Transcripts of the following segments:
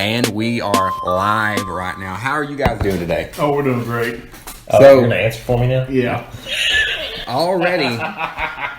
And we are live right now. How are you guys doing today? Oh, we're doing great. So you're gonna answer for me now? Yeah.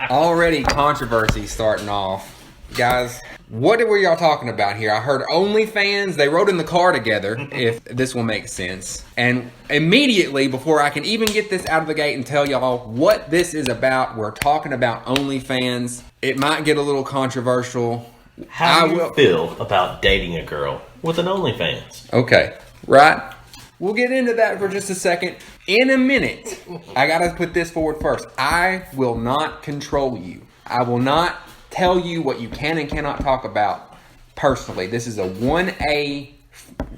Already controversy starting off. Guys, what were y'all talking about here? I heard OnlyFans. They rode in the car together, if this will make sense. And immediately, before I can even get this out of the gate and tell y'all what this is about, we're talking about OnlyFans. It might get a little controversial. How do you feel about dating a girl with an OnlyFans? Okay, right. We'll get into that for just a second. In a minute, I gotta put this forward first. I will not control you. I will not tell you what you can and cannot talk about personally. This is a 1A,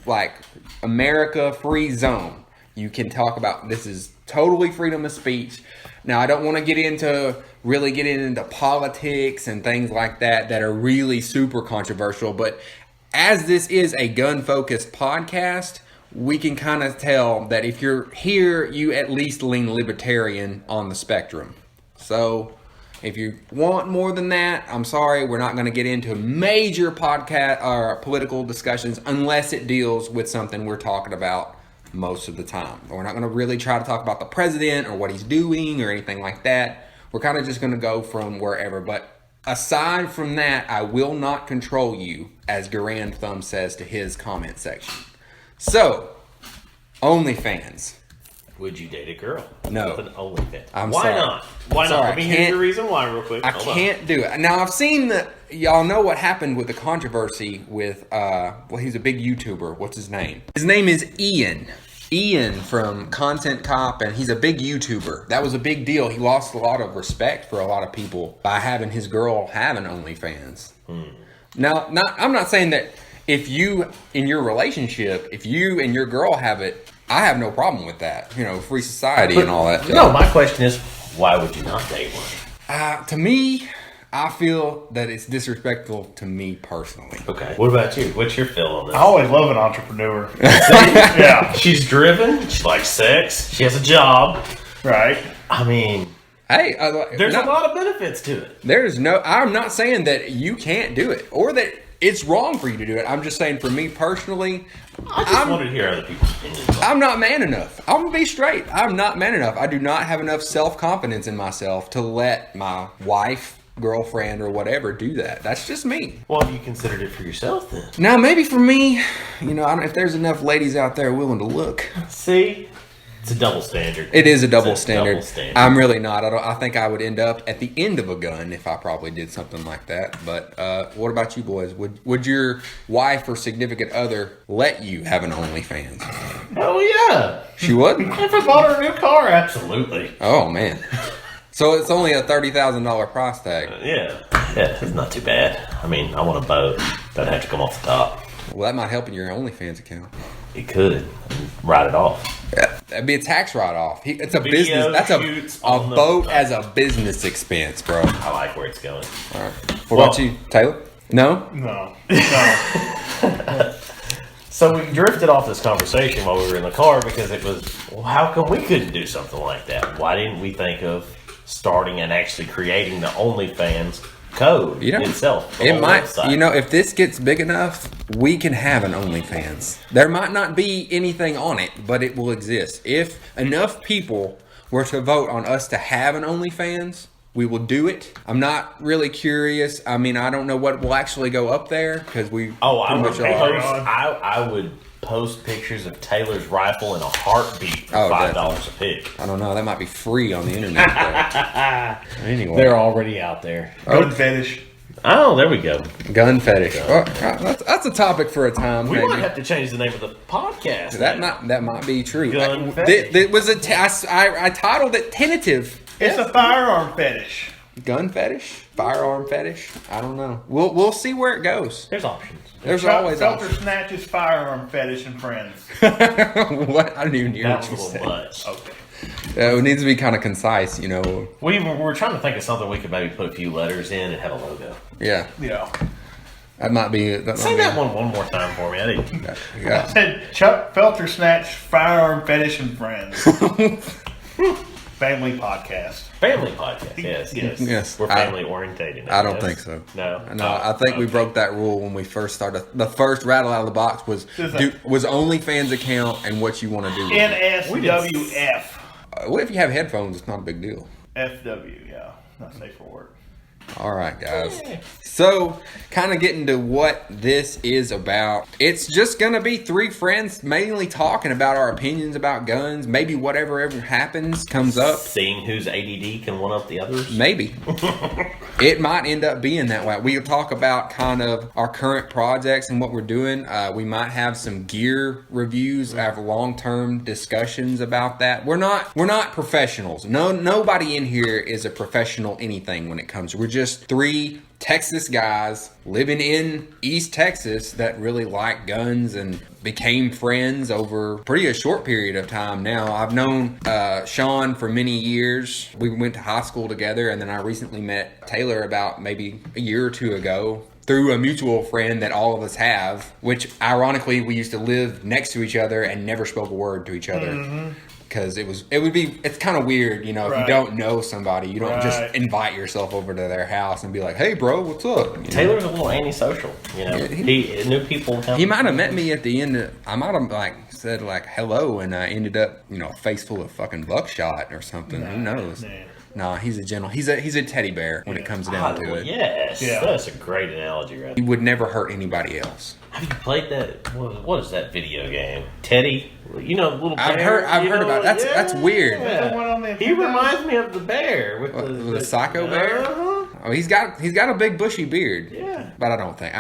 like, America free zone. You can talk about, this is totally freedom of speech. Now, I don't want to get into politics and things like that are really super controversial, but as this is a gun-focused podcast, we can kind of tell that if you're here, you at least lean libertarian on the spectrum. So if you want more than that, I'm sorry, we're not going to get into major podcast or political discussions unless it deals with something we're talking about most of the time. We're not going to really try to talk about the president or what he's doing or anything like that. We're kind of just going to go from wherever. But aside from that, I will not control you, as Garand Thumb says to his comment section. So, OnlyFans. Would you date a girl No. with an OnlyFans? Why not? Why not? Let me hear your reason why real quick. I can't do it. Now, I've seen that. Y'all know what happened with the controversy with, he's a big YouTuber. What's his name? His name is Ian. Ian from Content Cop, and he's a big YouTuber. That was a big deal. He lost a lot of respect for a lot of people by having his girl have an OnlyFans. Now, I'm not saying that if you, in your relationship, if you and your girl have it, I have no problem with that. You know, free society and all that. No, my question is, why would you not date one? To me, I feel that it's disrespectful to me personally. Okay. What about you? What's your feel on this? I always love an entrepreneur. Yeah. She's driven. She likes sex. She has a job. Right. I mean, Hey, there's a lot of benefits to it. I'm not saying that you can't do it or that it's wrong for you to do it. I'm just saying for me personally, I just wanted to hear other people's opinions. I'm not man enough. I'm going to be straight. I'm not man enough. I do not have enough self-confidence in myself to let my wife, girlfriend, or whatever do that. That's just me. Well, have you considered it for yourself then? Now, maybe for me, you know, I don't, if there's enough ladies out there willing to look. See? It's a double standard. It is a double standard. I'm really not. I think I would end up at the end of a gun if I probably did something like that. But what about you boys? Would your wife or significant other let you have an OnlyFans? Oh, yeah. She would? If I bought her a new car, absolutely. Oh, man. So it's only a $30,000 price tag. Yeah, it's not too bad. I mean, I want a boat. That'd have to come off the top. Well, that might help in your OnlyFans account. It could. Write it off. Yeah, that'd be a tax write-off. It's a business. That's a boat as a business expense, bro. I like where it's going. All right. What about you, Taylor? No? No. So we drifted off this conversation while we were in the car because it was, well, how come we couldn't do something like that? Why didn't we think of starting and actually creating the OnlyFans code itself? It might, website. If this gets big enough, we can have an OnlyFans. There might not be anything on it, but it will exist. If enough people were to vote on us to have an OnlyFans, we will do it. I'm not really curious. I mean, I don't know what will actually go up there because we. I would post pictures of Taylor's rifle in a heartbeat for $5 a pic. I don't know. That might be free on the internet. Anyway, they're already out there. Gun fetish. Oh, there we go. Gun fetish. That's a topic for a time. We might have to change the name of the podcast. That might be true. Gun fetish. It was I titled it tentative. It's a firearm fetish. Gun fetish? Firearm fetish? I don't know. We'll see where it goes. There's options. There's always Felter options. snatches firearm fetish and friends. What? I didn't even hear That what you was a said. little much. Okay. It needs to be kind of concise, We were trying to think of something we could maybe put a few letters in and have a logo. Yeah. Yeah. That might be. Say that one more time for me. I didn't. Yeah. I said Chuck Felter snatched firearm fetish and friends. Family podcast. Family podcast. Yes, yes. Yes. We're family orientated. I don't think so. No. No, I think we broke that rule when we first started. The first rattle out of the box was OnlyFans account and what you want to do with it. NSWF. What if you have headphones? It's not a big deal. FW, yeah. Not safe for work. All right, guys. So, kind of getting to what this is about. It's just going to be three friends mainly talking about our opinions about guns. Maybe whatever ever happens comes up. Seeing whose ADD can one up the others. Maybe. It might end up being that way. We'll talk about kind of our current projects and what we're doing. We might have some gear reviews, have long-term discussions about that. We're not professionals. Nobody in here is a professional anything when it comes to. We're just three Texas guys living in East Texas that really like guns and became friends over pretty a short period of time now. I've known Shawn for many years. We went to high school together, and then I recently met Taylor about maybe a year or two ago through a mutual friend that all of us have, which ironically we used to live next to each other and never spoke a word to each other. Because it's kind of weird, you know, if you don't know somebody, you don't just invite yourself over to their house and be like, hey, bro, what's up? You Taylor's a little antisocial, you know. He knew people. He might have met me at the end. I might have said hello, and I ended up, a face full of fucking buckshot or something. Who knows? Nah, he's a teddy bear when it comes down to it. Yes, that's a great analogy, right? He would never hurt anybody else. Have you played that? What is that video game? Teddy, little bear. I've heard about it. That's weird. Yeah. He reminds me of the bear with the psycho bear. Oh, he's got a big bushy beard. Yeah, but I don't think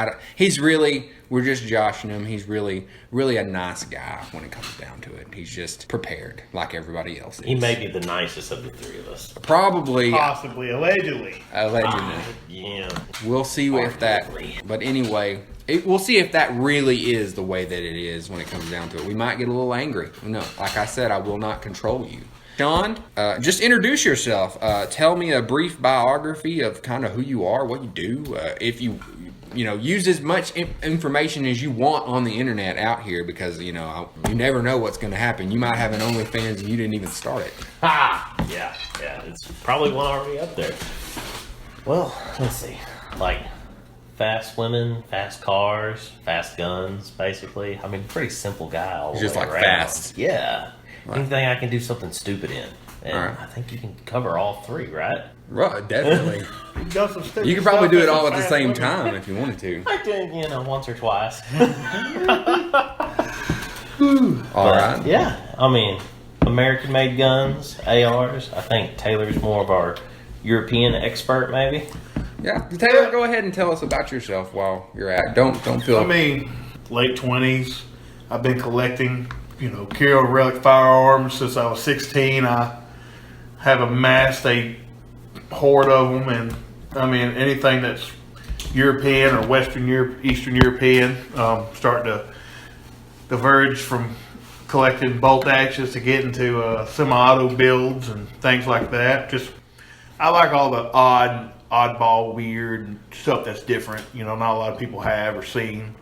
we're just joshing him. He's really a nice guy when it comes down to it. He's just prepared like everybody else is. He may be the nicest of the three of us. Probably. Possibly. Allegedly. Yeah. We'll see if that. But anyway, we'll see if that really is the way that it is when it comes down to it. We might get a little angry. No, like I said, I will not control you. Shawn, just introduce yourself. Tell me a brief biography of kind of who you are, what you do. If you use as much information as you want on the internet out here, because you never know what's going to happen. You might have an OnlyFans and you didn't even start it. Yeah, it's probably one already up there. Well, let's see, fast women, fast cars, fast guns, basically. I mean, pretty simple guy all the way just around. Fast. Yeah. Right. Anything I can do something stupid in. And I think you can cover all three, right? Right, definitely. You could You probably do it all at the same time if you wanted to. I did, once or twice. All right. Yeah, I mean, American-made guns, ARs. I think Taylor's more of our European expert, maybe. Yeah, Taylor, go ahead and tell us about yourself while you're at. Don't feel. I mean, late 20s. I've been collecting, Curio relic firearms since I was 16. I have amassed a horde of them, and I mean anything that's European or Western Europe, Eastern European. Starting to diverge from collecting bolt actions to get into semi-auto builds and things like that. I like all the oddball, weird stuff that's different. Not a lot of people have or seen.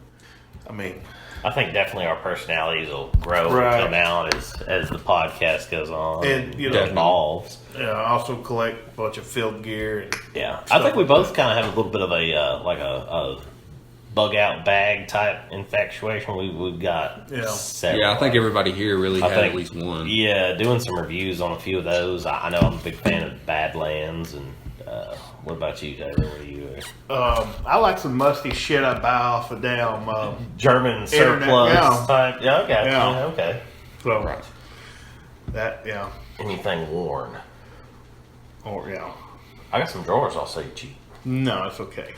I mean, I think definitely our personalities will grow and come out as the podcast goes on and evolves. Yeah, I also collect a bunch of field gear. I think we both kind of have a little bit of a bug out bag type infatuation. We've got several. Yeah, I think everybody here really had at least one. Yeah, doing some reviews on a few of those. I know I'm a big fan of Badlands. And what about you, Taylor? What do you? I like some musty shit I buy off of damn German surplus type. Yeah, okay. Yeah, okay. So right. That anything worn. Or I got some drawers I'll sell you cheap. No, it's okay.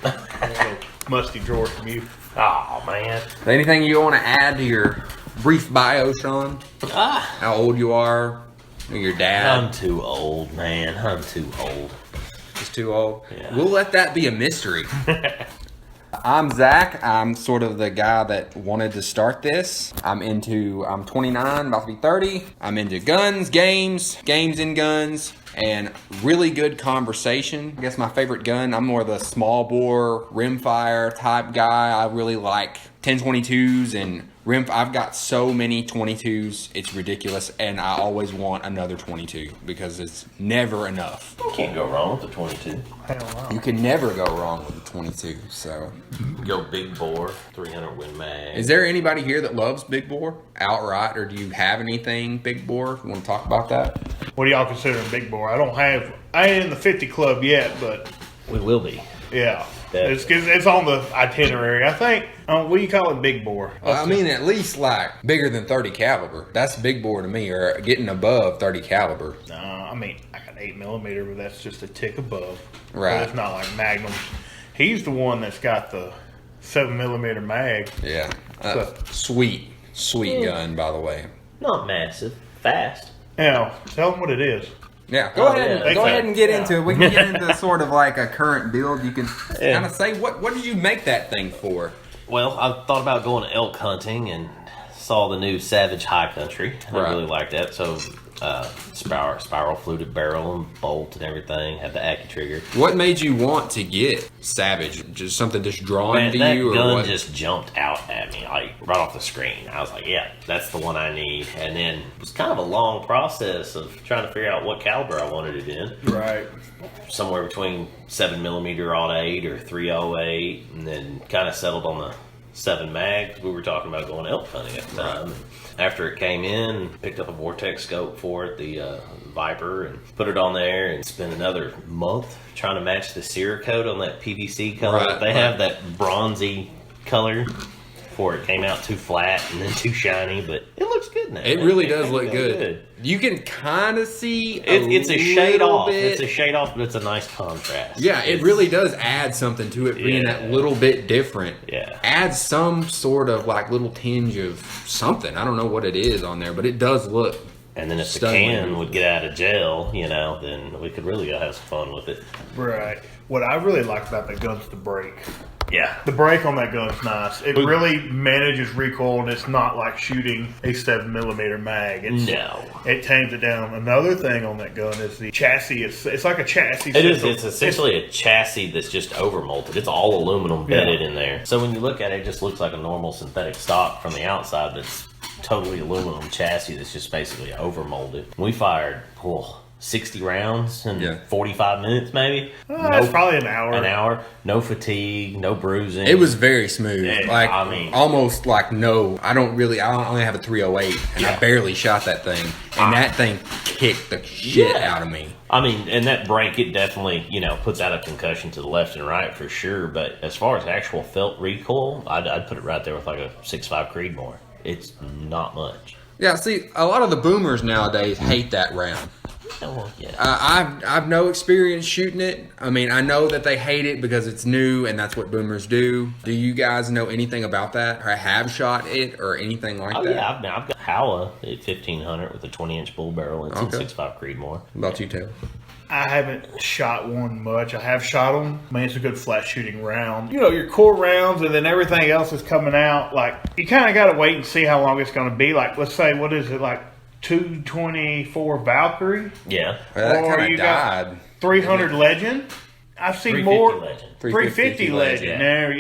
Musty drawers from you. Oh man. Anything you want to add to your brief bio, Shawn? How old you are? Your dad? I'm too old, man. I'm too old. Just too old? Yeah. We'll let that be a mystery. I'm Zach. I'm sort of the guy that wanted to start this. I'm 29, about to be 30. I'm into guns, games and guns. and really good conversation. I guess my favorite gun, I'm more of the small bore rimfire type guy. I really like 1022s and I've got so many 22s, it's ridiculous, and I always want another 22 because it's never enough. You can't go wrong with the 22. Hell no. You can never go wrong with the 22. So Go big bore, 300 Win Mag. is there anybody here that loves big bore outright, or do you have anything big bore? You want to talk about that? What do y'all consider a big bore? I ain't in the 50 club yet, but We will be. yeah. Definitely. It's on the itinerary. I think, what do you call it, big bore? I mean, at least like bigger than 30 caliber. That's big bore to me, or getting above 30 caliber. No, I mean, I got 8mm, but that's just a tick above. Right. But it's not like Magnums. He's the one that's got the 7mm mag. Yeah. So- Sweet gun, by the way. Not massive. Fast. Now, tell them what it is. Yeah, go yeah. ahead and get Yeah. into it. We can get into sort of like a current build. You can kind of say what did you make that thing for? Well, I thought about going elk hunting and saw the new Savage High Country. I Right. really liked that. So, spiral fluted barrel and bolt and everything. Had the Aki trigger. What made you want to get Savage? Just something just drawn Man, to that you, or gun what? just jumped out at me, like right off the screen. I was like, "Yeah, that's the one I need." And then it was kind of a long process of trying to figure out what caliber I wanted it in. Right. Somewhere between 7mm on 8 or 308, and then kind of settled on the 7 mag. We were talking about going elk hunting at the time. After it came in, picked up a Vortex scope for it, the Viper, and put it on there, and spent another month trying to match the Cerakote on that PVC color. Right, They have that bronzy color before it came out too flat and then too shiny, but it looks good now. It really does came look out good. You can kind of see It's a shade little off. bit. It's a shade off, but it's a nice contrast. Yeah, it really does add something to it, being that little bit different. Yeah. Adds some sort of like little tinge of something. I don't know what it is on there, but it does look. And then if Stunning. the can would get out of jail, then we could really go have some fun with it. Right. What I really like about that gun's the brake. Yeah. The brake on that gun's nice. It really manages recoil, and it's not like shooting a 7mm mag. It tames it down. Another thing on that gun is the chassis. It's like a chassis. It is. system. It's essentially a chassis that's just overmolded. It's all aluminum bedded in there. So when you look at it, it just looks like a normal synthetic stock from the outside that's totally aluminum chassis that's just basically overmolded. We fired 60 rounds in 45 minutes, maybe. That's probably an hour. An hour. No fatigue, no bruising. It was very smooth. Yeah, like, I mean- almost like no. I only have a 308, and I barely shot that thing, and that thing kicked the shit out of me. I mean, and that brake, it definitely, puts out a concussion to the left and right for sure. But as far as actual felt recoil, I'd put it right there with like a 6.5 Creedmoor. It's not much. Yeah, see, a lot of the boomers nowadays hate that round. Oh, yeah. I've no experience shooting it. I mean, I know that they hate it because it's new and that's what boomers do. Do you guys know anything about that, or have shot it, or anything like that? Yeah, I've got Howa at 1500 with a 20-inch bull barrel. It's in 6.5 Creedmoor. What about you, Taylor? I haven't shot one much. I have shot them. I mean, it's a good flat shooting round. Your core rounds, and then everything else is coming out. Like, you kind of got to wait and see how long it's going to be. Like, let's say, what is it, like 224 Valkyrie? Yeah. That Or kind you of got died. 300 Legend? I've seen 350 more. Legend. 350 Legend. yeah. There,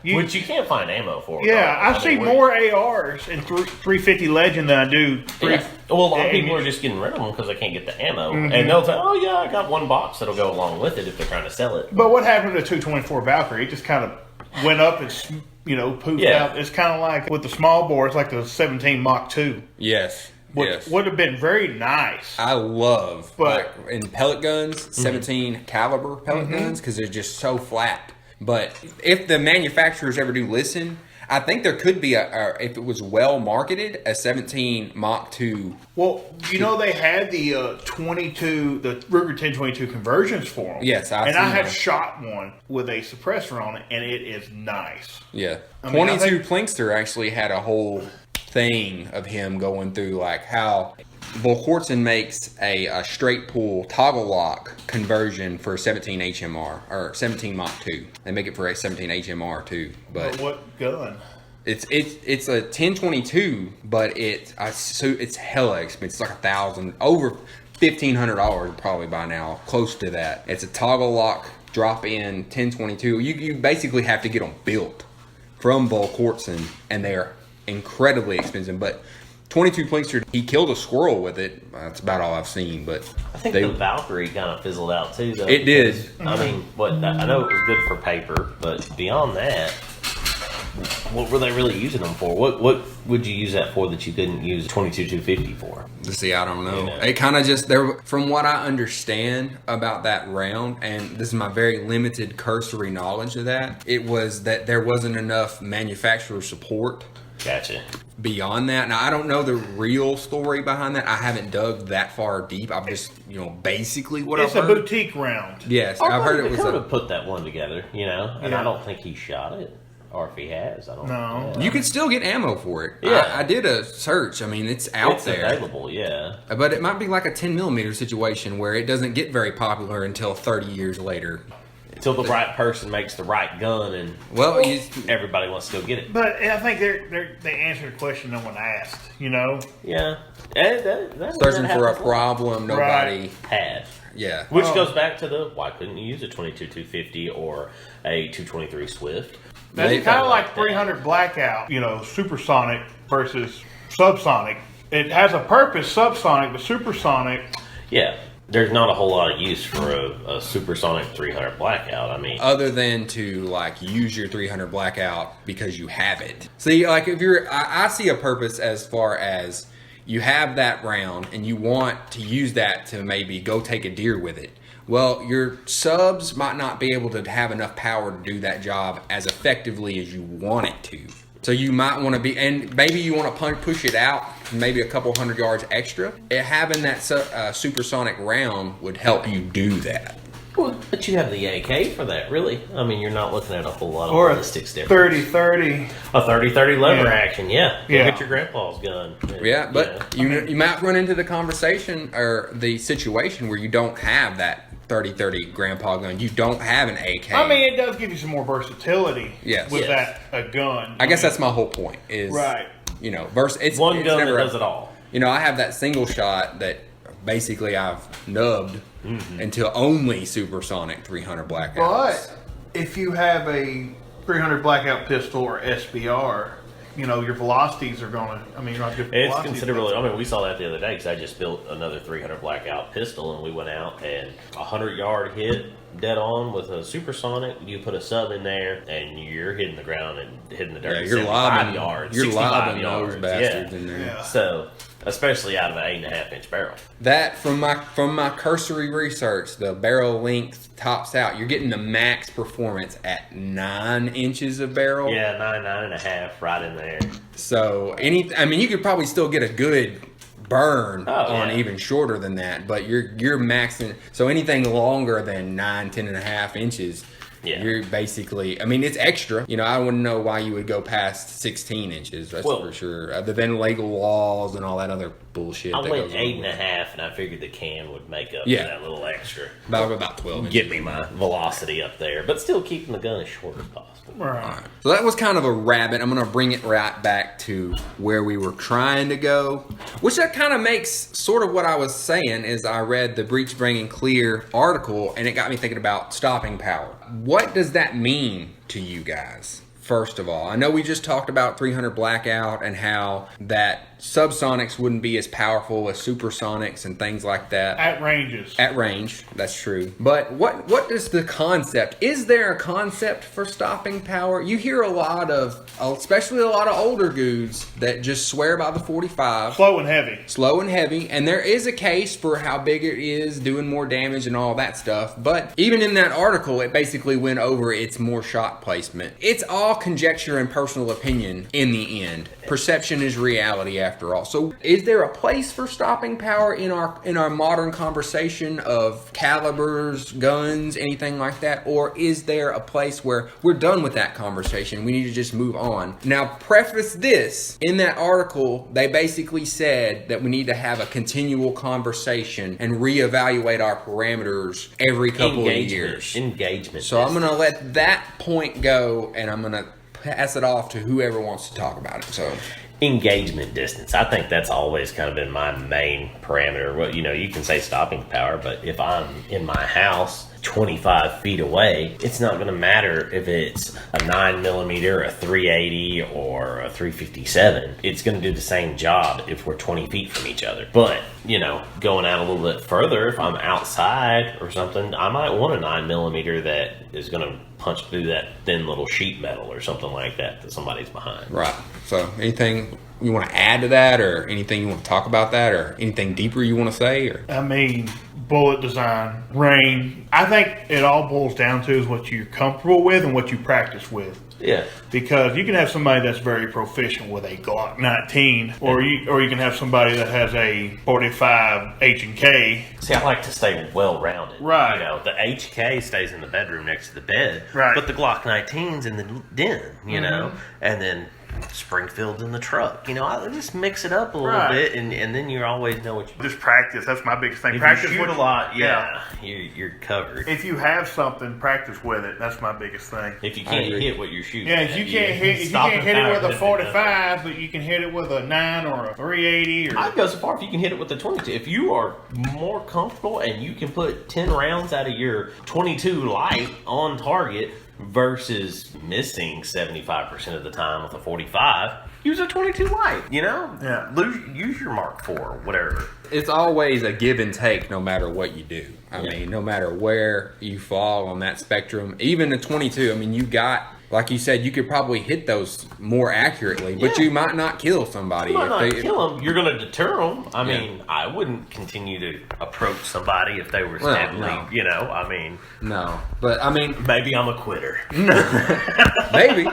yeah. Which you can't find ammo for. Yeah, I I've seen mean, more ARs in 350 Legend than I do. Yeah. Well, a lot of people ammunition. are just getting rid of them because they can't get the ammo. And they'll say, oh, yeah, I got one box that'll go along with it if they're trying to sell it. But what happened to 224 Valkyrie? It just kind of went up and, poofed out. It's kind of like with the small bore, it's like the 17 Mach 2. Yes. Which would have been very nice. I love, But- like, in pellet guns, 17 caliber pellet guns, because they're just so flat. But if the manufacturers ever do listen, I think there could be if it was well marketed, a 17 Mach 2. Well, they had the the Ruger 1022 conversions for them. Yes, I seen have them. shot one with a suppressor on it, and it is nice. Yeah. I mean, I 22 Plinkster actually had a whole thing of him going through like how Volkortzen makes a straight pull toggle lock conversion for 17 HMR or 17 Mach 2. They make it for a 17 HMR too, but What gun? it's a 1022, but it's hella expensive. It's like $1,000 over $1,500 probably by now, close to that. It's a toggle lock, drop in 1022. You basically have to get them built from Bull Cortson, and they're incredibly expensive. But 22 Plinkster, he killed a squirrel with it. That's about all I've seen. But I think the Valkyrie kind of fizzled out too, though. It did. I mean, I know it was good for paper, but beyond that, what were they really using them for? What would you use that for that you couldn't use 22-250 for? See, I don't know. It kind of just, from what I understand about that round, and this is my very limited cursory knowledge of that, it was that there wasn't enough manufacturer support. Gotcha. Beyond that, now I don't know the real story behind that. I haven't dug that far deep. I've just, basically what I've heard. It's a boutique round. Yes, I've heard it was. He could have put that one together, and I don't think he shot it. Or if he has, I don't know. You could still get ammo for it. Yeah. I did a search. I mean, it's out there. It's available, yeah. But it might be like a 10mm situation where it doesn't get very popular until 30 years later. Until the right person makes the right gun and everybody wants to go get it. But I think they answered a question no one asked, Yeah. That searching for a problem nobody had. Yeah. Which goes back to why couldn't you use a 22-250 or a 223 Swift? That's kind of like 300 Blackout, supersonic versus subsonic. It has a purpose, subsonic, but supersonic. Yeah. There's not a whole lot of use for a supersonic 300 Blackout. I mean, other than to use your 300 Blackout because you have it. See, if I see a purpose as far as you have that round and you want to use that to maybe go take a deer with it. Well, your subs might not be able to have enough power to do that job as effectively as you want it to. So you might want to and maybe you want to push it out maybe a couple 100 yards extra. Having that supersonic round would help you do that. Well, but you have the AK for that, really. I mean, you're not looking at a whole lot of ballistics there. 30-30. A 30-30 lever action, yeah. Yeah. Hit your grandpa's gun. Yeah, but you might run into the conversation or the situation where you don't have that 30-30 grandpa gun. You don't have an AK. I mean, it does give you some more versatility with a gun. I guess that's my whole point is, right. It's one gun never that does it all. I have that single shot that basically I've nubbed until only supersonic 300 Blackouts. But if you have a 300 Blackout pistol or SBR, your velocities are going to, you're not good. It's considerably, we saw that the other day because I just built another 300 Blackout pistol and we went out and 100-yard hit dead on with a supersonic. You put a sub in there and you're hitting the ground and hitting the dirt. Yeah, you're lobbing yards. You're 65 lobbing yards. those bastards in there. Yeah. So, especially out of an 8.5-inch barrel. That from my cursory research, the barrel length tops out. You're getting the max performance at 9 inches of barrel. Yeah, 9.5, right in there. So you could probably still get a good burn on even shorter than that, but you're maxing. So anything longer than 10.5 inches. Yeah. You're basically, it's extra. I wouldn't know why you would go past 16 inches. That's for sure. Other than legal laws and all that other bullshit. I went 8.5, and I figured the can would make up for that little extra. About 12 inches. Get me my velocity up there, but still keeping the gun as short as possible. Right. So that was kind of a rabbit. I'm going to bring it right back to where we were trying to go, which that kind of makes sort of what I was saying is I read the Breech Bringing Clear article, and it got me thinking about stopping power. What does that mean to you guys? First of all, I know we just talked about 300 Blackout and how that subsonics wouldn't be as powerful as supersonics and things like that. At ranges. At range, that's true. But what is the concept? Is there a concept for stopping power? You hear a lot of, especially a lot of older dudes that just swear by the 45. Slow and heavy. And there is a case for how big it is, doing more damage and all that stuff. But even in that article, it basically went over its more shot placement. It's all conjecture and personal opinion in the end. Perception is reality after all. So is there a place for stopping power in our modern conversation of calibers, guns, anything like that? Or is there a place where we're done with that conversation? We need to just move on. Now, preface this, in that article, they basically said that we need to have a continual conversation and reevaluate our parameters every couple of years. Engagement. So I'm going to let that point go, and I'm going to pass it off to whoever wants to talk about it. So engagement distance. I think that's always kind of been my main parameter. Well, you can say stopping power, but if I'm in my house 25 feet away, it's not going to matter if it's a 9mm, a 380, or a 357. It's going to do the same job if we're 20 feet from each other. But, going out a little bit further, if I'm outside or something, I might want a 9mm that is going to punch through that thin little sheet metal or something like that somebody's behind. Right. So anything you want to add to that, or anything you want to talk about that, or anything deeper you want to say? Or I mean, bullet design, range. I think it all boils down to is what you're comfortable with and what you practice with. Yeah. Because you can have somebody that's very proficient with a Glock 19, or you can have somebody that has a 45 H&K. See, I like to stay well-rounded. Right. The HK stays in the bedroom next to the bed. Right. But the Glock 19's in the den, and then Springfield's in the truck. I just mix it up a little bit, and then you always know what you Just practice. That's my biggest thing. If Practice you shoot a lot, you're covered. If you have something, practice with it. That's my biggest thing. If you can't hit what you're shooting, if you can't hit it with a 45, but you can hit it with a 9 or a 380. Or I'd go so far if you can hit it with a 22. If you are more comfortable and you can put 10 rounds out of your 22 light on target versus missing 75% of the time with a 45, use a 22 light, Yeah. Use your Mark IV or whatever. it's always a give and take no matter what you do. I mean, no matter where you fall on that spectrum, even the 22, I mean, you got, like you said, you could probably hit those more accurately, but you might not kill somebody. You might not kill them. You're going to deter them. I mean, I wouldn't continue to approach somebody if they were steadily, No, but I mean, maybe I'm a quitter. maybe.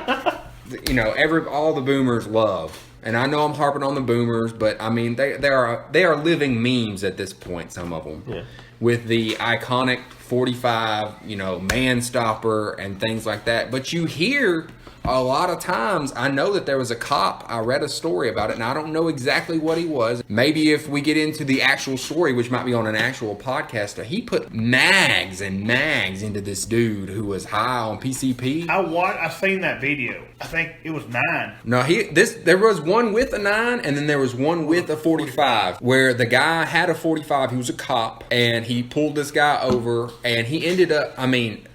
All the boomers love. And I know I'm harping on the boomers, but I mean, they are living memes at this point, some of them. Yeah. With the iconic 45, man stopper and things like that. But you hear a lot of times, I know that there was a cop, I read a story about it, and I don't know exactly what he was. Maybe if we get into the actual story, which might be on an actual podcast, he put mags and mags into this dude who was high on PCP. I seen that video. I think it was 9. No, there was one with a 9, and then there was one with a 45, where the guy had a 45. He was a cop, and he pulled this guy over, and he ended up,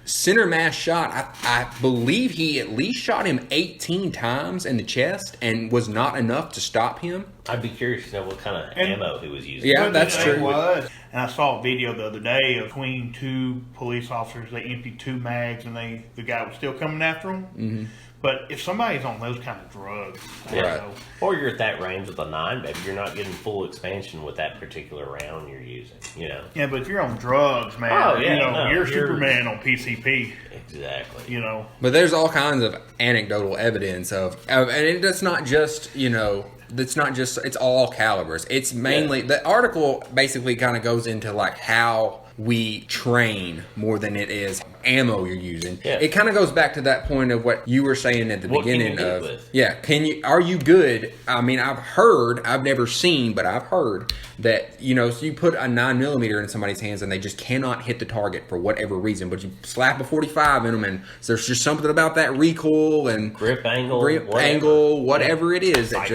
center mass shot. I believe he at least shot him 18 times in the chest, and was not enough to stop him. I'd be curious to know what kind of ammo he was using. Yeah, that's true. It was. And I saw a video the other day of between 2 police officers. They emptied 2 mags, and the guy was still coming after them. Mm-hmm. But if somebody's on those kind of drugs, or you're at that range with a 9, baby, you're not getting full expansion with that particular round you're using. Yeah, but if you're on drugs, man, you're Superman on PCP. Exactly. But there's all kinds of anecdotal evidence of and it's not just it's all calibers. It's mainly the article basically kind of goes into like how we train more than it is ammo you're using. Yeah. It kind of goes back to that point of what you were saying at the beginning of are you good? I mean, I've never seen, but I've heard that, so you put a 9mm in somebody's hands and they just cannot hit the target for whatever reason, but you slap a 45 in them and there's just something about that recoil and grip angle, whatever it is that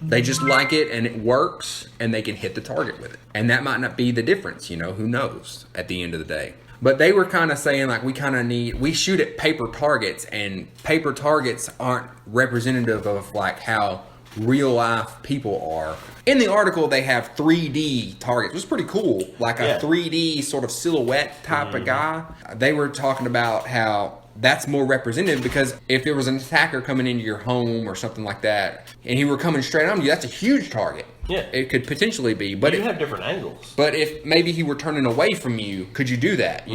they just like it and it works and they can hit the target with it. And that might not be the difference, who knows at the end of the day. But they were kind of saying like we shoot at paper targets, and paper targets aren't representative of like how real life people are. In the article, they have 3D targets. It was pretty cool, like a 3D sort of silhouette type of guy. They were talking about how that's more representative, because if there was an attacker coming into your home or something like that, and he were coming straight on you, that's a huge target. Yeah. It could potentially be. But you have different angles. But if maybe he were turning away from you, could you do that?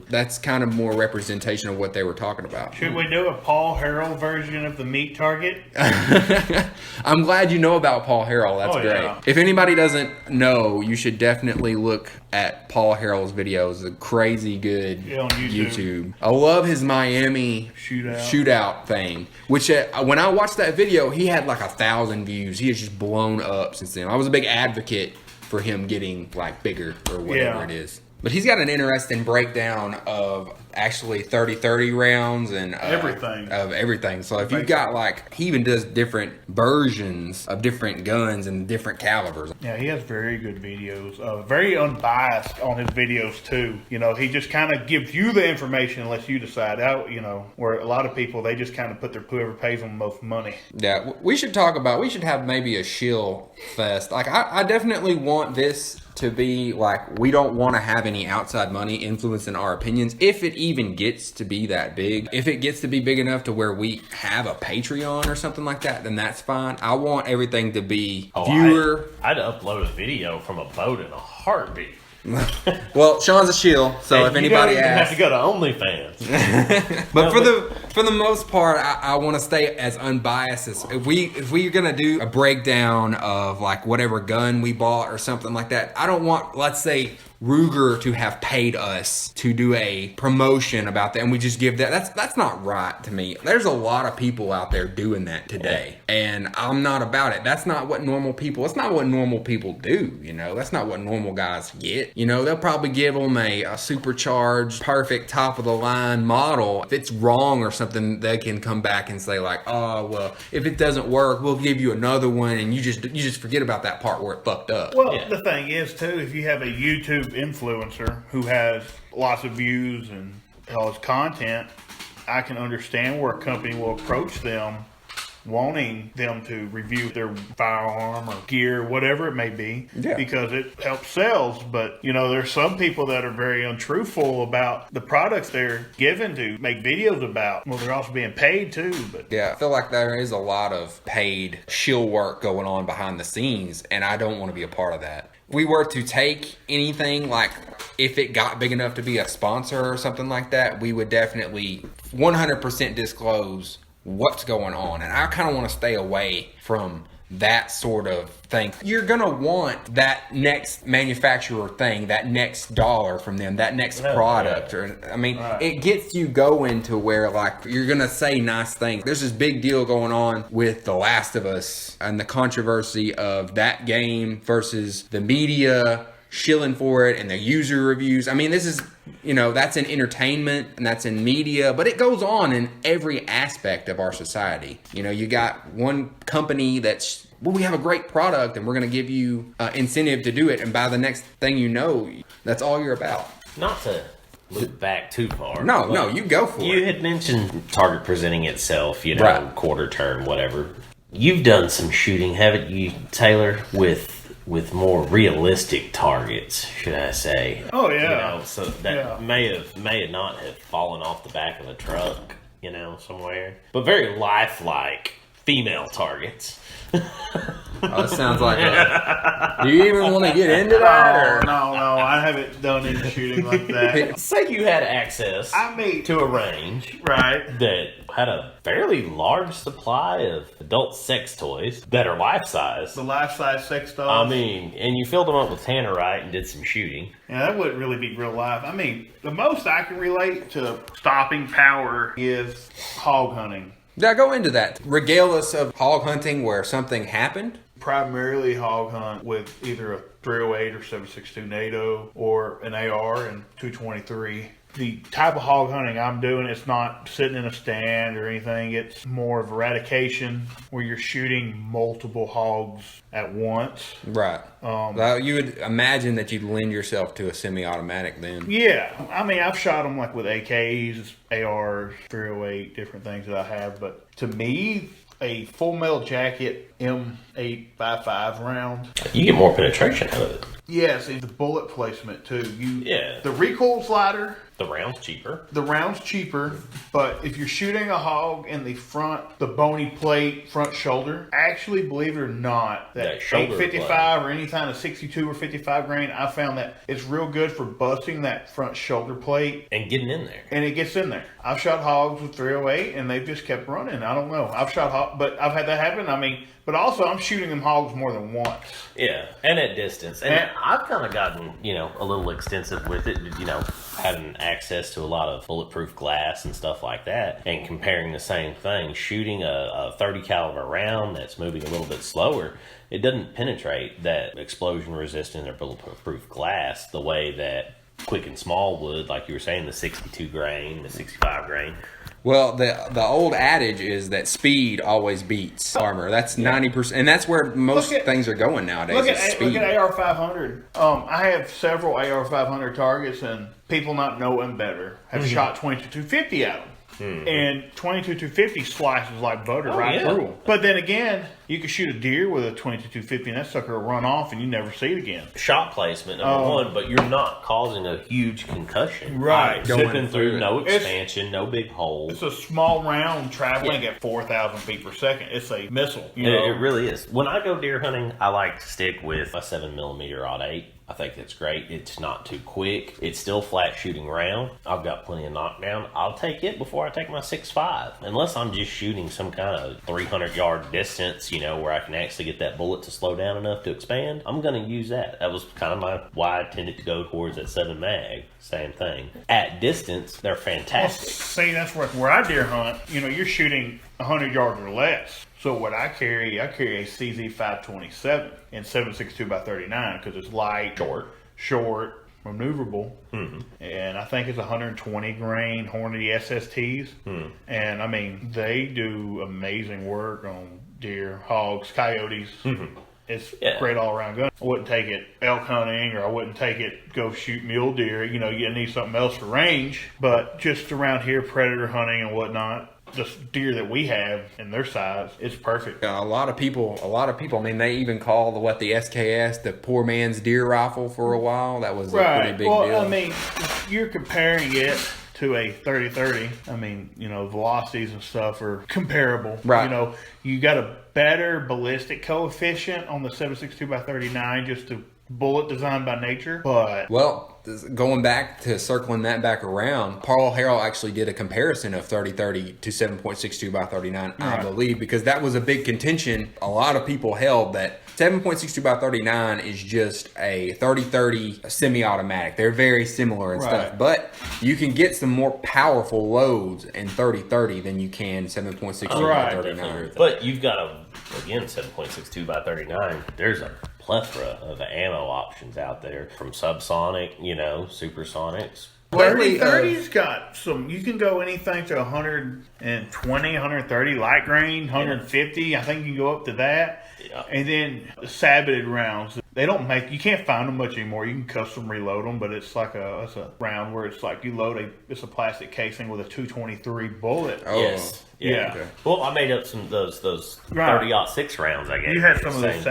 That's kind of more representation of what they were talking about. Should we do a Paul Harrell version of the meat target? I'm glad you know about Paul Harrell. That's great. Yeah. If anybody doesn't know, you should definitely look at Paul Harrell's videos. A crazy good on YouTube. I love his Miami shootout thing, which when I watched that video, he had like 1,000 views. He has just blown up since then. I was a big advocate for him getting like bigger or whatever it is. But he's got an interesting breakdown of actually 30-30 rounds and everything. So if you've got like, he even does different versions of different guns and different calibers. Yeah, he has very good videos. Very unbiased on his videos too. You know, he just kind of gives you the information and lets you decide out. You know, where a lot of people, they just kind of put whoever pays them the most money. Yeah, we should have maybe a shill fest. Like I definitely want this to be like, we don't want to have any outside money influencing our opinions. If it even gets to be that big, if it gets to be big enough to where we have a Patreon or something like that, then that's fine. I want everything to be viewer. I'd upload a video from a boat in a heartbeat. Well, Shawn's a shill, so if anybody asks, have to go to OnlyFans. But for the most part, I want to stay as unbiased as if we're gonna do a breakdown of like whatever gun we bought or something like that. I don't want, let's say, Ruger to have paid us to do a promotion about that, and we just give that. That's not right to me. There's a lot of people out there doing that today, and I'm not about it. That's not what normal people. It's not what normal people do. You know, that's not what normal guys get. You know, they'll probably give them a supercharged, perfect, top of the line model. If it's wrong or something, they can come back and say like, oh well, if it doesn't work, we'll give you another one, and you just forget about that part where it fucked up. Well, the thing is too, if you have a YouTube influencer who has lots of views and all his content, I can understand where a company will approach them wanting them to review their firearm or gear, whatever it may be, because it helps sales. But, you know, there's some people that are very untruthful about the products they're given to make videos about. Well, they're also being paid too. But yeah, I feel like there is a lot of paid shill work going on behind the scenes, and I don't want to be a part of that. If we were to take anything, like if it got big enough to be a sponsor or something like that, we would definitely 100% disclose what's going on. And I kind of want to stay away from that sort of thing. You're going to want that next manufacturer thing, that next dollar from them, that next product. Or I mean, it gets you going to where like you're going to say nice things. There's this big deal going on with The Last of Us and the controversy of that game versus the media shilling for it and the user reviews. I mean, this is, you know, that's in entertainment and that's in media, but it goes on in every aspect of our society. You know, you got one company that's, well, we have a great product and we're going to give you incentive to do it. And by the next thing you know, that's all you're about. Not to look back too far. No, you go for it. You had mentioned Target presenting itself, you know, quarter turn, whatever. You've done some shooting, haven't you, Taylor, with more realistic targets, should I say? Oh yeah. You know, so that may not have fallen off the back of a truck, you know, somewhere. But very lifelike female targets. Oh, this sounds like do you even want to get into that? Or? No, I haven't done any shooting like that. Say you had access to a range that had a fairly large supply of adult sex toys that are life-size. The life-size sex toys? I mean, and you filled them up with tannerite and did some shooting. Yeah, that wouldn't really be real life. I mean, the most I can relate to stopping power is hog hunting. Yeah, go into that. Regale us of hog hunting where something happened. Primarily hog hunt with either a 308 or 7.62 NATO or an AR and 223. The type of hog hunting I'm doing, it's not sitting in a stand or anything. It's more of eradication where you're shooting multiple hogs at once. Right. Well, you would imagine that you'd lend yourself to a semi-automatic then. Yeah. I mean, I've shot them like with AKs, ARs, 308, different things that I have. But to me, a full metal jacket M855 round. You get more penetration out of it. Yes, and the bullet placement too. The recoil's lighter. The round's cheaper. But if you're shooting a hog in the front, the bony plate, front shoulder, actually, believe it or not, that 855 or any kind of 62 or 55 grain, I found that it's real good for busting that front shoulder plate. And getting in there. And it gets in there. I've shot hogs with 308 and they've just kept running. I don't know. I've shot hogs, but I've had that happen. I mean, but also I'm shooting them hogs more than once. Yeah, and at distance. And I've kind of gotten, you know, a little extensive with it, you know, having access to a lot of bulletproof glass and stuff like that, and comparing the same thing, shooting a 30 caliber round that's moving a little bit slower, it doesn't penetrate that explosion resistant or bulletproof glass the way that quick and small wood, like you were saying, the 62 grain, the 65 grain. Well, the old adage is that speed always beats armor. That's 90%, and that's where most things are going nowadays. Look at AR-500. I have several AR-500 targets, and people not knowing better have shot 22-250 at them. And 22-250 slices like butter through them. But then again, you can shoot a deer with a 22-250 and that sucker will run off and you never see it again. Shot placement, number one, but you're not causing a huge concussion. Right. Zipping through, no expansion, no big hole. It's a small round traveling at 4,000 feet per second. It's a missile. It really is. When I go deer hunting, I like to stick with a 7mm .8. I think that's great. It's not too quick. It's still flat shooting round. I've got plenty of knockdown. I'll take it before I take my 6.5. Unless I'm just shooting some kind of 300-yard distance, where I can actually get that bullet to slow down enough to expand, I'm going to use that. That was kind of why I tended to go towards that 7 mag. Same thing. At distance, they're fantastic. Well, see, that's where I deer hunt. You're shooting 100 yards or less. So what I carry a CZ527 in 7.62x39 because it's light, short, maneuverable, and I think it's 120 grain Hornady SSTs, and I mean they do amazing work on deer, hogs, coyotes. It's a great all-around gun. I wouldn't take it elk hunting, or I wouldn't take it go shoot mule deer. You need something else for range, but just around here, predator hunting and whatnot. The deer that we have in their size, it's perfect. A lot of people. I mean, they even call the SKS the poor man's deer rifle for a while. That was a pretty big deal. Well, I mean, if you're comparing it to a 30-30, I mean, velocities and stuff are comparable. Right. You got a better ballistic coefficient on the 7.62x39, just a bullet designed by nature. But going back to circling that back around, Paul Harrell actually did a comparison of 30-30 to 7.62x39, I believe, because that was a big contention. A lot of people held that 7.62x39 is just a 30-30 semi-automatic. They're very similar and stuff, but you can get some more powerful loads in 30-30 than you can 7.62x39. But you've got 7.62x39. There's a plethora of ammo options out there, from subsonic, supersonics. 30's got some. You can go anything to 120, 130 light grain, 150. I think you can go up to that. Yeah. And then the sabbated rounds. They don't you can't find them much anymore. You can custom reload them, but it's like it's a round where it's like you load it's a plastic casing with a 223 bullet. Oh. Yes. Yeah. Okay. Well, I made up some of those 30-06 rounds. I guess you had some of those.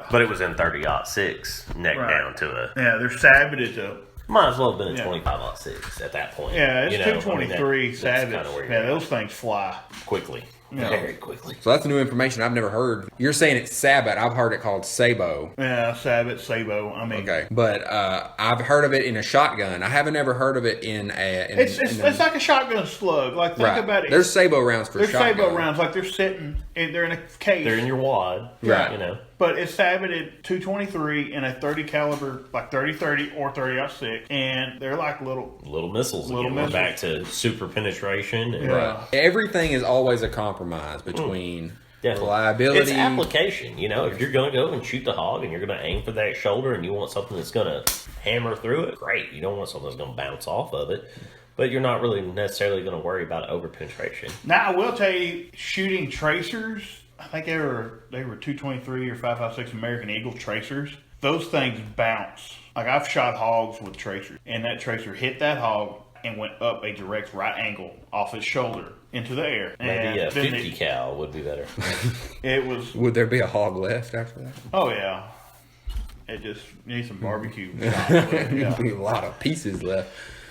But it was in 30-06 neck down to a. Yeah, they're sabbated to. Might as well have been a 25-06 at that point. Yeah, it's 223 Savage. Those things fly quickly. Very quickly. So that's new information I've never heard. You're saying it's Sabot. I've heard it called Sabo. Yeah, Sabot, Sabo. I mean, okay, but I've heard of it in a shotgun. I haven't ever heard of it in a. It's like a shotgun slug. Like think about it. There's Sabo rounds for shotgun. There's Sabo rounds. Like they're sitting. They're in a case. They're in your wad. Right. But it's saboted 223 in a 30 caliber, like 30-30 or 30-06, and they're like little missiles. We're back to super penetration. And everything is always a compromise between reliability. It's application. If you're going to go and shoot the hog and you're going to aim for that shoulder and you want something that's going to hammer through it, great. You don't want something that's going to bounce off of it. But you're not really necessarily going to worry about over penetration. Now, I will tell you, shooting tracers, I think they were 223 or 5.56 American Eagle tracers. Those things bounce. Like I've shot hogs with tracers, and that tracer hit that hog and went up a direct right angle off its shoulder into the air. Maybe a 50 cal would be better. It was. Would there be a hog left after that? Oh yeah. It just needs some barbecue. There'd be a lot of pieces left.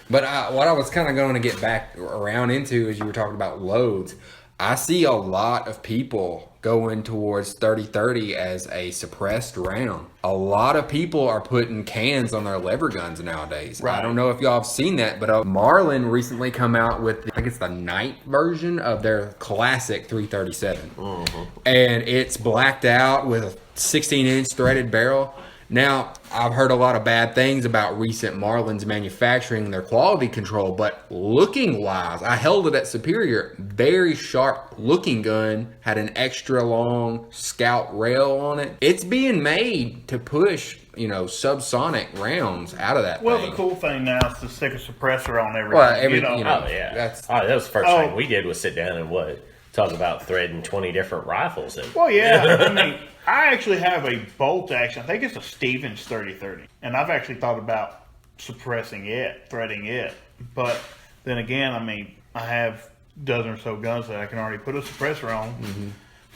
But what I was kind of going to get back around into is you were talking about loads. I see a lot of people going towards 30-30 as a suppressed round. A lot of people are putting cans on their lever guns nowadays. Right. I don't know if y'all have seen that, but Marlin recently come out with, I think it's the night version of their classic 337. Mm-hmm. And it's blacked out with a 16-inch threaded barrel. Now, I've heard a lot of bad things about recent Marlins manufacturing and their quality control, but looking-wise, I held it at Superior. Very sharp-looking gun, had an extra long scout rail on it. It's being made to push subsonic rounds out of that Well, thing. the cool thing now is to stick a suppressor on everything. Well, Oh yeah, that was the first thing we did was sit down and talk about threading 20 different rifles. Well, yeah. I mean, I actually have a bolt action. I think it's a Stevens 30-30, and I've actually thought about suppressing it, threading it. But then again, I mean, I have a dozen or so guns that I can already put a suppressor on. Mm-hmm.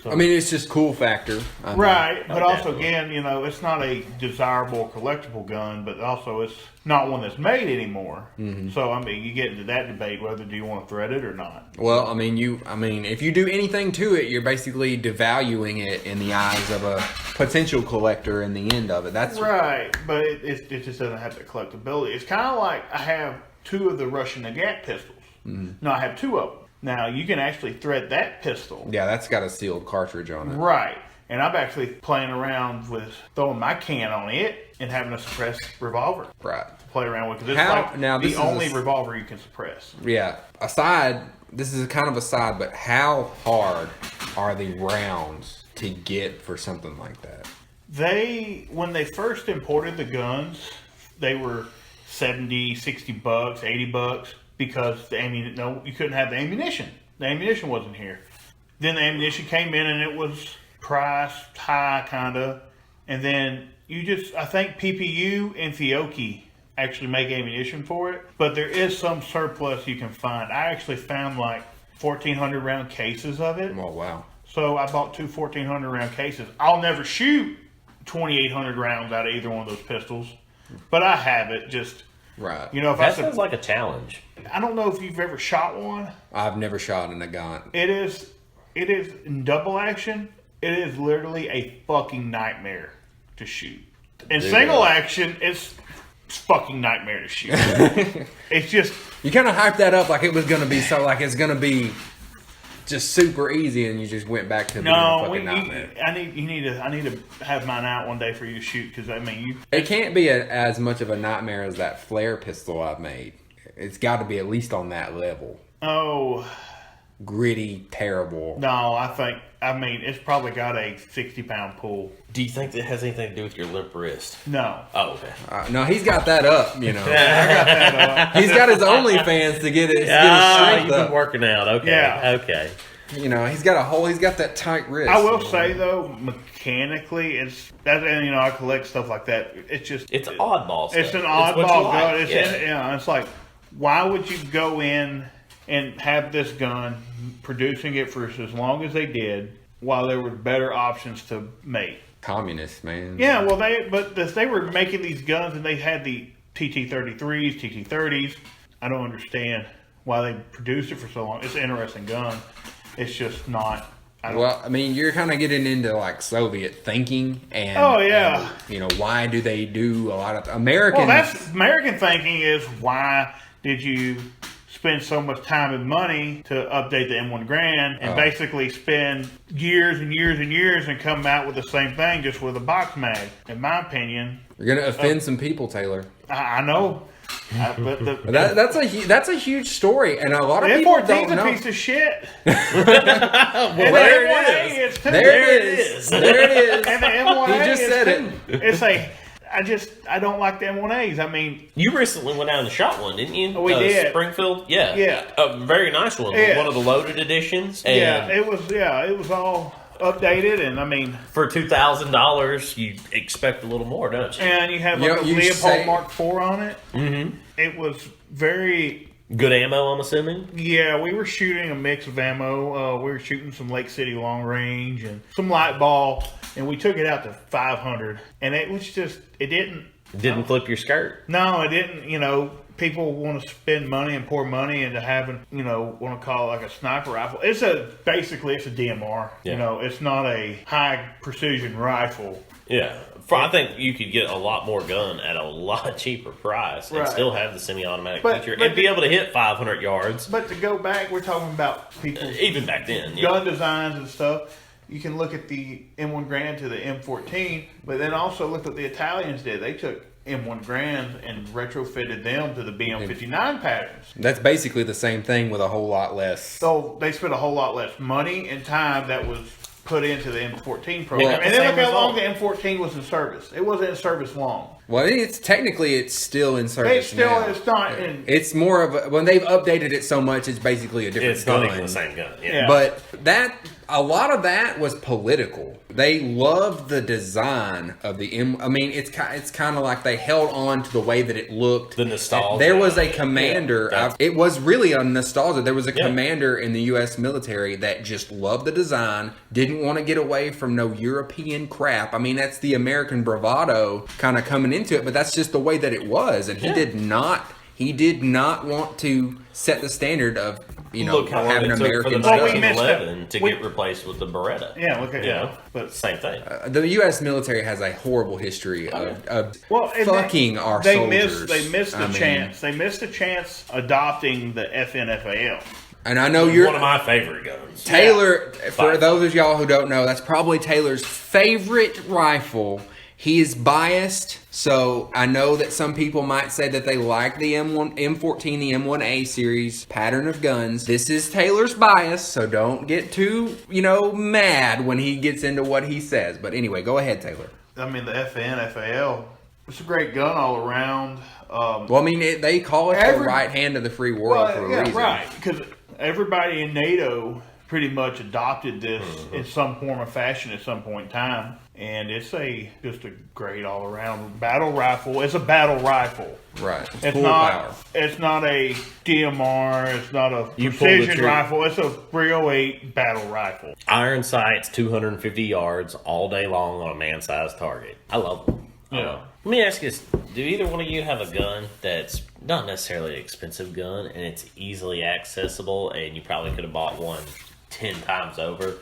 So, I mean, it's just cool factor. Right, but also, again, it's not a desirable collectible gun, but also it's not one that's made anymore. Mm-hmm. So, I mean, you get into that debate whether do you want to thread it or not. Well, I mean, if you do anything to it, you're basically devaluing it in the eyes of a potential collector in the end of it. That's right, but it just doesn't have the collectability. It's kind of like I have 2 of the Russian Nagant pistols. Mm-hmm. No, I have 2 of them. Now, you can actually thread that pistol. Yeah, that's got a sealed cartridge on it. Right. And I'm actually playing around with throwing my can on it and having a suppressed revolver. Right. To play around with. Because it's the only revolver you can suppress. Yeah. This is kind of a side, but how hard are the rounds to get for something like that? When they first imported the guns, they were $70, $60, $80. Because you couldn't have the ammunition. The ammunition wasn't here. Then the ammunition came in and it was priced high, kind of. And then I think PPU and Fiocchi actually make ammunition for it. But there is some surplus you can find. I actually found like 1,400 round cases of it. Oh, wow. So I bought 2 1,400 round cases. I'll never shoot 2,800 rounds out of either one of those pistols. But I have it just... Right. That sounds like a challenge. I don't know if you've ever shot one. I've never shot in a gun. It is in double action. It is literally a fucking nightmare to shoot. In single action, it's fucking nightmare to shoot. It's just you kind of hyped that up like it was going to be it's going to be just super easy, and you just went back to nightmare. I need to have mine out one day for you to shoot because it can't be as much of a nightmare as that flare pistol I've made. It's got to be at least on that level. Oh, gritty, terrible. No, it's probably got a 60-pound pull. Do you think that has anything to do with your limp wrist? No. Oh, okay. No, he's got that up, Yeah, I got that up. He's got his OnlyFans to get it. You've been working out. Okay. Yeah. Okay. He's got a hole. He's got that tight wrist. I will say though, mechanically, I collect stuff like that. It's oddball stuff. It's an oddball gun. Like. It's like, why would you go in and have this gun, producing it for as long as they did, while there were better options to make? Communists, man. Yeah, well, they were making these guns and they had the TT-33s, TT-30s. I don't understand why they produced it for so long. It's an interesting gun. It's just not. You're kind of getting into like Soviet thinking, and why do they do a lot of American? Well, that's American thinking is why did you spend so much time and money to update the M1 Grand and basically spend years and years and years and come out with the same thing just with a box mag? In my opinion, you're going to offend some people, Taylor. I know. That's a huge story, and a lot of people don't know. A piece of shit. There it is. There it is. And the M1A he just said it. I don't like the M1As. I mean, you recently went out and shot one, didn't you? We did. Springfield. Yeah. A very nice one. Yeah. One of the loaded editions. And it was all updated, and for $2,000, you expect a little more, don't you? And you have a Leopold Mark IV on it. Mm-hmm. It was very good ammo, I'm assuming. Yeah, we were shooting a mix of ammo. We were shooting some Lake City long range and some light ball, and we took it out to 500. And it was just it didn't flip your skirt. No, it didn't. People want to spend money and pour money into having, want to call it like a sniper rifle. Basically it's a DMR. Yeah. It's not a high precision rifle. Yeah. I think you could get a lot more gun at a lot cheaper price and still have the semi-automatic feature and be able to hit 500 yards. But to go back, we're talking about people even back then, gun designs and stuff. You can look at the M1 Grand to the M14, but then also look what the Italians did. They took M1 Grands and retrofitted them to the BM59 patterns. That's basically the same thing with a whole lot less. So they spent a whole lot less money and time that was put into the M14 program. Well, and then look how long result. the M14 was in service. It wasn't in service long. Well, it's still in service. It's not in. It's more of when they've updated it so much, it's basically a different gun. Not even the same gun. Yeah. But a lot of that was political. They loved the design of the M. I mean, it's kind of like they held on to the way that it looked. The nostalgia. There was a commander. It was really a nostalgia. There was a Yeah. commander in the U.S. military that just loved the design, didn't want to get away from no European crap. I mean, that's the American bravado kind of coming into it, but that's just the way that it was, and he did not. He did not want to set the standard of, Look how long having it took for the American stuff. 1911 to get replaced with the Beretta. Yeah, look at but same thing. The U.S. military has a horrible history of fucking our they soldiers. They missed the chance. They missed the chance adopting the FNFAL. And I know you're one of my favorite guns. Taylor, for those of y'all who don't know, that's probably Taylor's favorite rifle. He is biased, so I know that some people might say that they like the M14, the M1A series pattern of guns. This is Taylor's bias, so don't get too, mad when he gets into what he says. But anyway, go ahead, Taylor. I mean, the FNFAL, it's a great gun all around. Well, I mean, they call it the right hand of the free world for a reason. Right, because everybody in NATO pretty much adopted this in some form or fashion at some point in time. And it's just a great all around battle rifle. It's a battle rifle. Right. It's not. It's not a DMR. It's not a precision rifle. It's a 308 battle rifle. Iron sights, 250 yards all day long on a man-sized target. I love them. Yeah. Let me ask you this: do either one of you have a gun that's not necessarily an expensive gun and it's easily accessible, and you probably could have bought one 10 times over,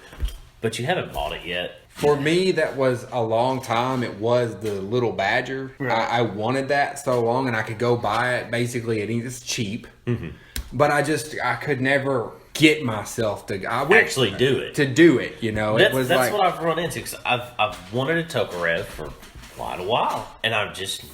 but you haven't bought it yet? For me, that was a long time. It was the Little Badger. Right. I wanted that so long, and I could go buy it. Basically, it's cheap. Mm-hmm. But I could never get myself to actually do it. To do it, That's what I've run into. Because I've wanted a Tokarev for quite a while, and I've just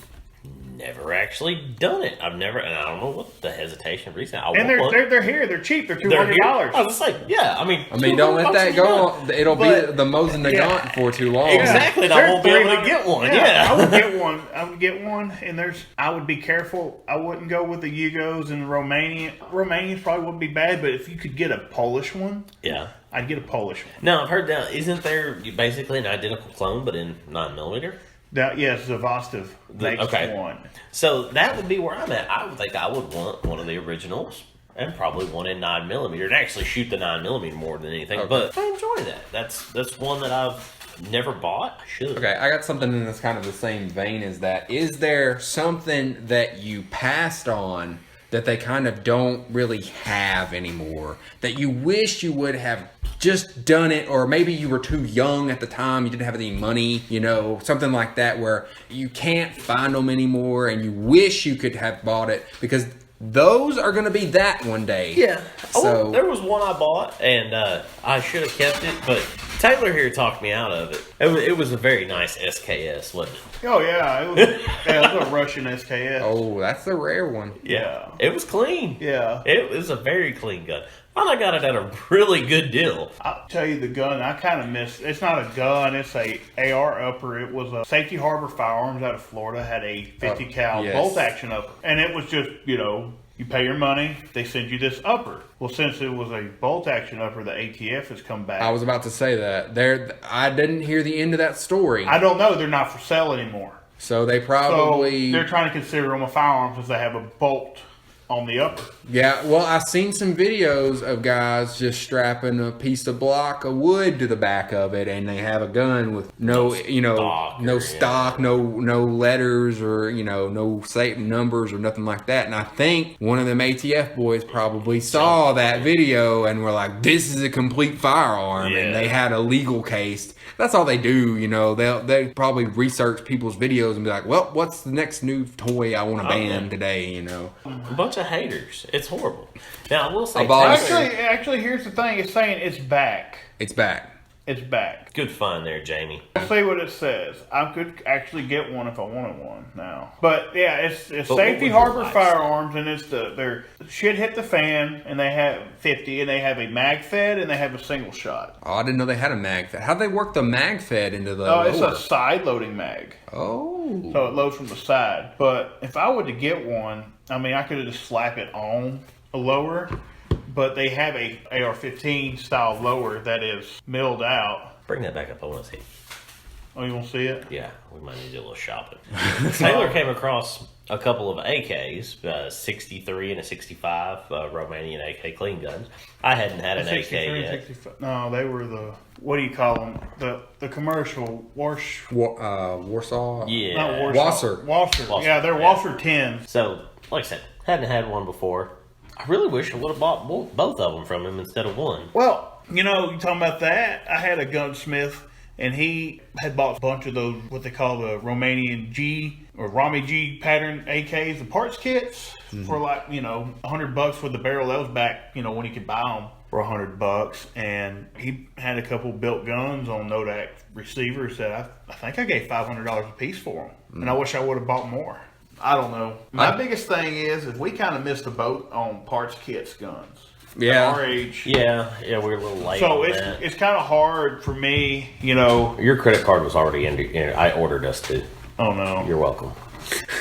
never actually done it. And I don't know what the hesitation reason. They're here. They're cheap. They're $200. I was like, I mean, don't let that go. It'll be the Mosin Nagant for too long. Exactly. And I won't be able to get one. Yeah. I would get one. And I would be careful. I wouldn't go with the Yugos and the Romanian. Romanians probably wouldn't be bad, but if you could get a Polish one, I'd get a Polish one. Now, I've heard that. Isn't there basically an identical clone, but in 9mm? Yes, Zavostov makes one. So that would be where I'm at. I would think I would want one of the originals and probably one in 9mm and actually shoot the 9mm more than anything. Okay. But I enjoy that. That's one that I've never bought. I should. Okay, I got something in this kind of the same vein as that. Is there something that you passed on that they kind of don't really have anymore, that you wish you would have just done it, or maybe you were too young at the time, you didn't have any money, something like that, where you can't find them anymore and you wish you could have bought it, because those are going to be that one day. Yeah. So there was one I bought, and I should have kept it, but Taylor here talked me out of it. It was a very nice SKS, wasn't it? Oh, yeah. It was a Russian SKS. Oh, that's a rare one. Yeah. It was clean. Yeah. It was a very clean gun. I got it at a really good deal. I'll tell you the gun I kind of missed. It's not a gun. It's a AR upper. It was a Safety Harbor Firearms out of Florida. Had a 50 cal bolt action upper. And it was just, you pay your money. They send you this upper. Well, since it was a bolt action upper, the ATF has come back. I was about to say that. I didn't hear the end of that story. I don't know. They're not for sale anymore. So they probably... So they're trying to consider them a firearm because they have a bolt on the upper. Yeah, well, I've seen some videos of guys just strapping a piece of block of wood to the back of it, and they have a gun with no stock, no letters, or no safe numbers or nothing like that. And I think one of them ATF boys probably saw that video and were like, "This is a complete firearm," and they had a legal case. That's all they do, They probably research people's videos and be like, "Well, what's the next new toy I want to ban today?" A bunch of haters. It's horrible. Now I will say, actually, here's the thing. It's saying it's back. It's back. It's back. Good fun there, Jamie. Let's see what it says. I could actually get one if I wanted one now. But yeah, it's Safety Harbor Firearms, and it's their shit hit the fan, and they have 50, and they have a mag fed, and they have a single shot. Oh, I didn't know they had a mag fed. How'd they work the mag fed into the? Oh, it's a side loading mag. Oh, so it loads from the side. But if I were to get one, I mean, I could just slap it on a lower. But they have a AR-15 style lower that is milled out. Bring that back up. I want to see. Oh, you want to see it? Yeah, we might need to do a little shopping. Taylor came across a couple of AKs, 63 and a 65 Romanian AK clean guns. I hadn't had an AK yet. 65. No, they were the, what do you call them? The commercial Warsaw. Yeah, not Wasser. Yeah, they're Wasser 10s. So, like I said, hadn't had one before. I really wish I would have bought both of them from him instead of one. Well, you talking about that, I had a gunsmith, and he had bought a bunch of those, what they call the Romanian G or Rami G pattern AKs, the parts kits, for like, $100 for the barrel. That was back, when you could buy them for $100. And he had a couple built guns on Nodak receivers that I think I gave $500 a piece for them. And I wish I would have bought more. I don't know. My biggest thing is we kind of missed the boat on parts kits guns. Yeah. At our age. Yeah, we're a little late. So on it's kind of hard for me, Your credit card was already in. I ordered us to. Oh no. You're welcome.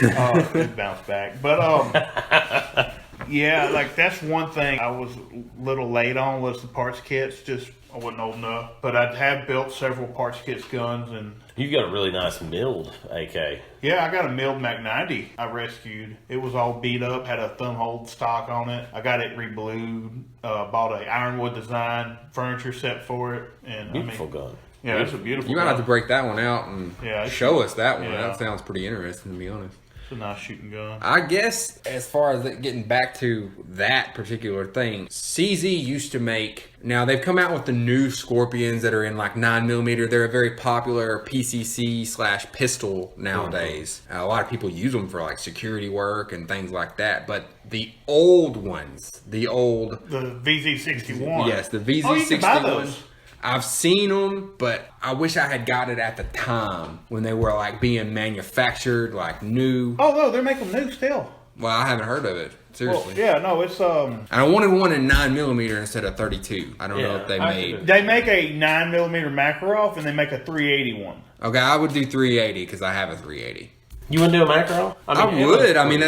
It bounced back. But yeah, like that's one thing I was a little late on was the parts kits. Just I wasn't old enough. But I have built several parts kits guns and. You got a really nice milled AK. Yeah, I got a milled Mac 90 I rescued. It was all beat up, had a thumb hold stock on it. I got it reblued, bought a ironwood design furniture set for it. And beautiful gun. Yeah, it's a beautiful gun. You might have to break that one out and show us that one. Yeah. That sounds pretty interesting, to be honest. It's a nice shooting gun. I guess as far as getting back to that particular thing, CZ used to make, now they've come out with the new Scorpions that are in like 9mm. They're a very popular PCC / pistol nowadays. A lot of people use them for like security work and things like that. But the old ones, the VZ61. Yes, the VZ61. Oh, you can buy those. I've seen them, but I wish I had got it at the time when they were like being manufactured, like new. Oh no, they're making them new still. Well, I haven't heard of it. Seriously. Well, yeah, no, it's And I wanted one in 9mm instead of 32. I don't know if they made. They make a 9mm Makarov and they make a 380 one. Okay, I would do 380 because I have a 380. You want to do a Makarov? I would. I mean,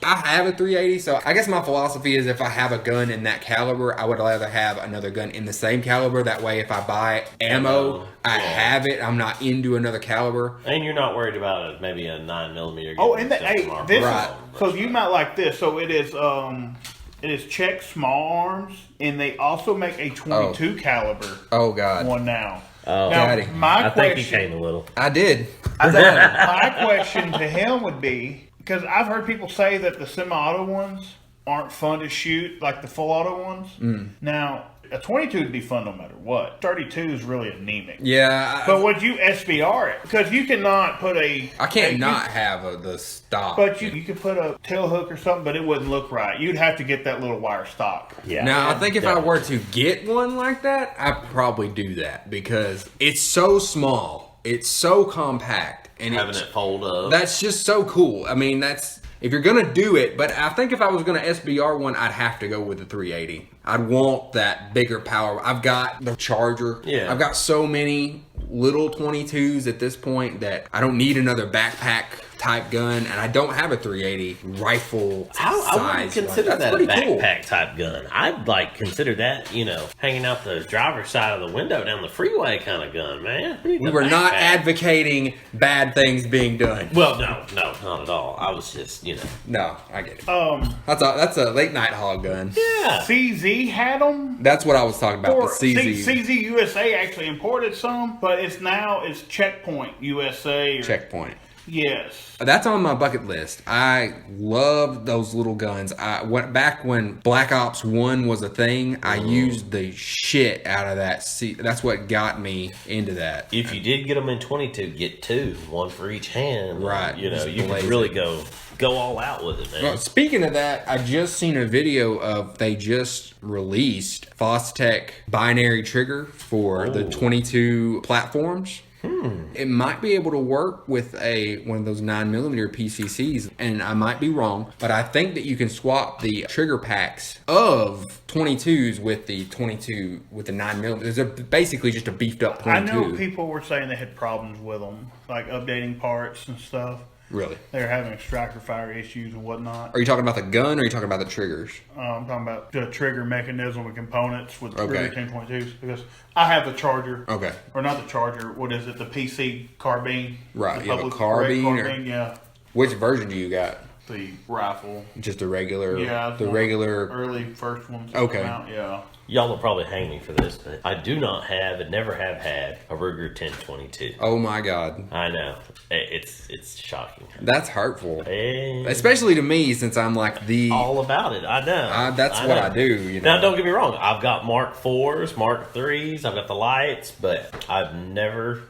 I have a 380, so I guess my philosophy is if I have a gun in that caliber, I would rather have another gun in the same caliber. That way, if I buy ammo, I have it. I'm not into another caliber. And you're not worried about maybe a 9mm. Oh, and this right. So you might like this. So it is Czech small arms, and they also make a 22 caliber. Oh God. One now. Oh, now, Daddy. I think he came a little. I did. My question to him would be, because I've heard people say that the semi-auto ones aren't fun to shoot like the full auto ones. Now, a 22 would be fun no matter what. 32 is really anemic. Yeah. But would you SBR it? Because you cannot put a... I can't have the stock. But you could put a tail hook or something, but it wouldn't look right. You'd have to get that little wire stock. Yeah. Now, I think if I were to get one like that, I'd probably do that because it's so small. It's so compact. And having it fold up. That's just so cool. I mean, if you're going to do it, but I think if I was going to SBR one, I'd have to go with the 380. I'd want that bigger power. I've got the Charger. Yeah. I've got so many little 22s at this point that I don't need another backpack type gun, and I don't have a 380 rifle size. I wouldn't consider that a backpack cool. type gun. I'd consider that, hanging out the driver's side of the window down the freeway kind of gun, man. We were not advocating bad things being done. Well, no, not at all. I was just, No, I get it. That's a late night hog gun. Yeah. CZ had them. That's what I was talking about. The CZ. CZ USA actually imported some, but it's Checkpoint USA. Checkpoint. Yes. That's on my bucket list. I love those little guns. I went back when Black Ops 1 was a thing. I used the shit out of that. That's what got me into that. If you did get them in 22, get two, one for each hand. Right. You can really go go all out with it, man. Well, speaking of that, I just seen a video of they just released Fostech binary trigger for the 22 platforms. It might be able to work with one of those 9mm PCCs, and I might be wrong, but I think that you can swap the trigger packs of 22s with the 22 with the 9mm. It's basically just a beefed up 22. I know people were saying they had problems with them, like updating parts and stuff. Really? They're having extractor fire issues and whatnot. Are you talking about the gun, or are you talking about the triggers? I'm talking about the trigger mechanism and components with Okay. Ruger 1022s, because I have the charger. Okay. Or not the charger. What is it? The PC carbine. Right, The you have a public carbine, or- yeah. Which version do you got? The rifle. Just a regular? Yeah. The regular... Early first ones. Okay. Out, yeah. Y'all will probably hang me for this, but I do not have and never have had a Ruger 1022. Oh my God. I know. It's shocking. That's hurtful. And Especially to me, since I'm like the... all about it. I know. That's I what know. I do, you know. Now, don't get me wrong. I've got Mark 4s, Mark 3s. I've got the lights, but I've never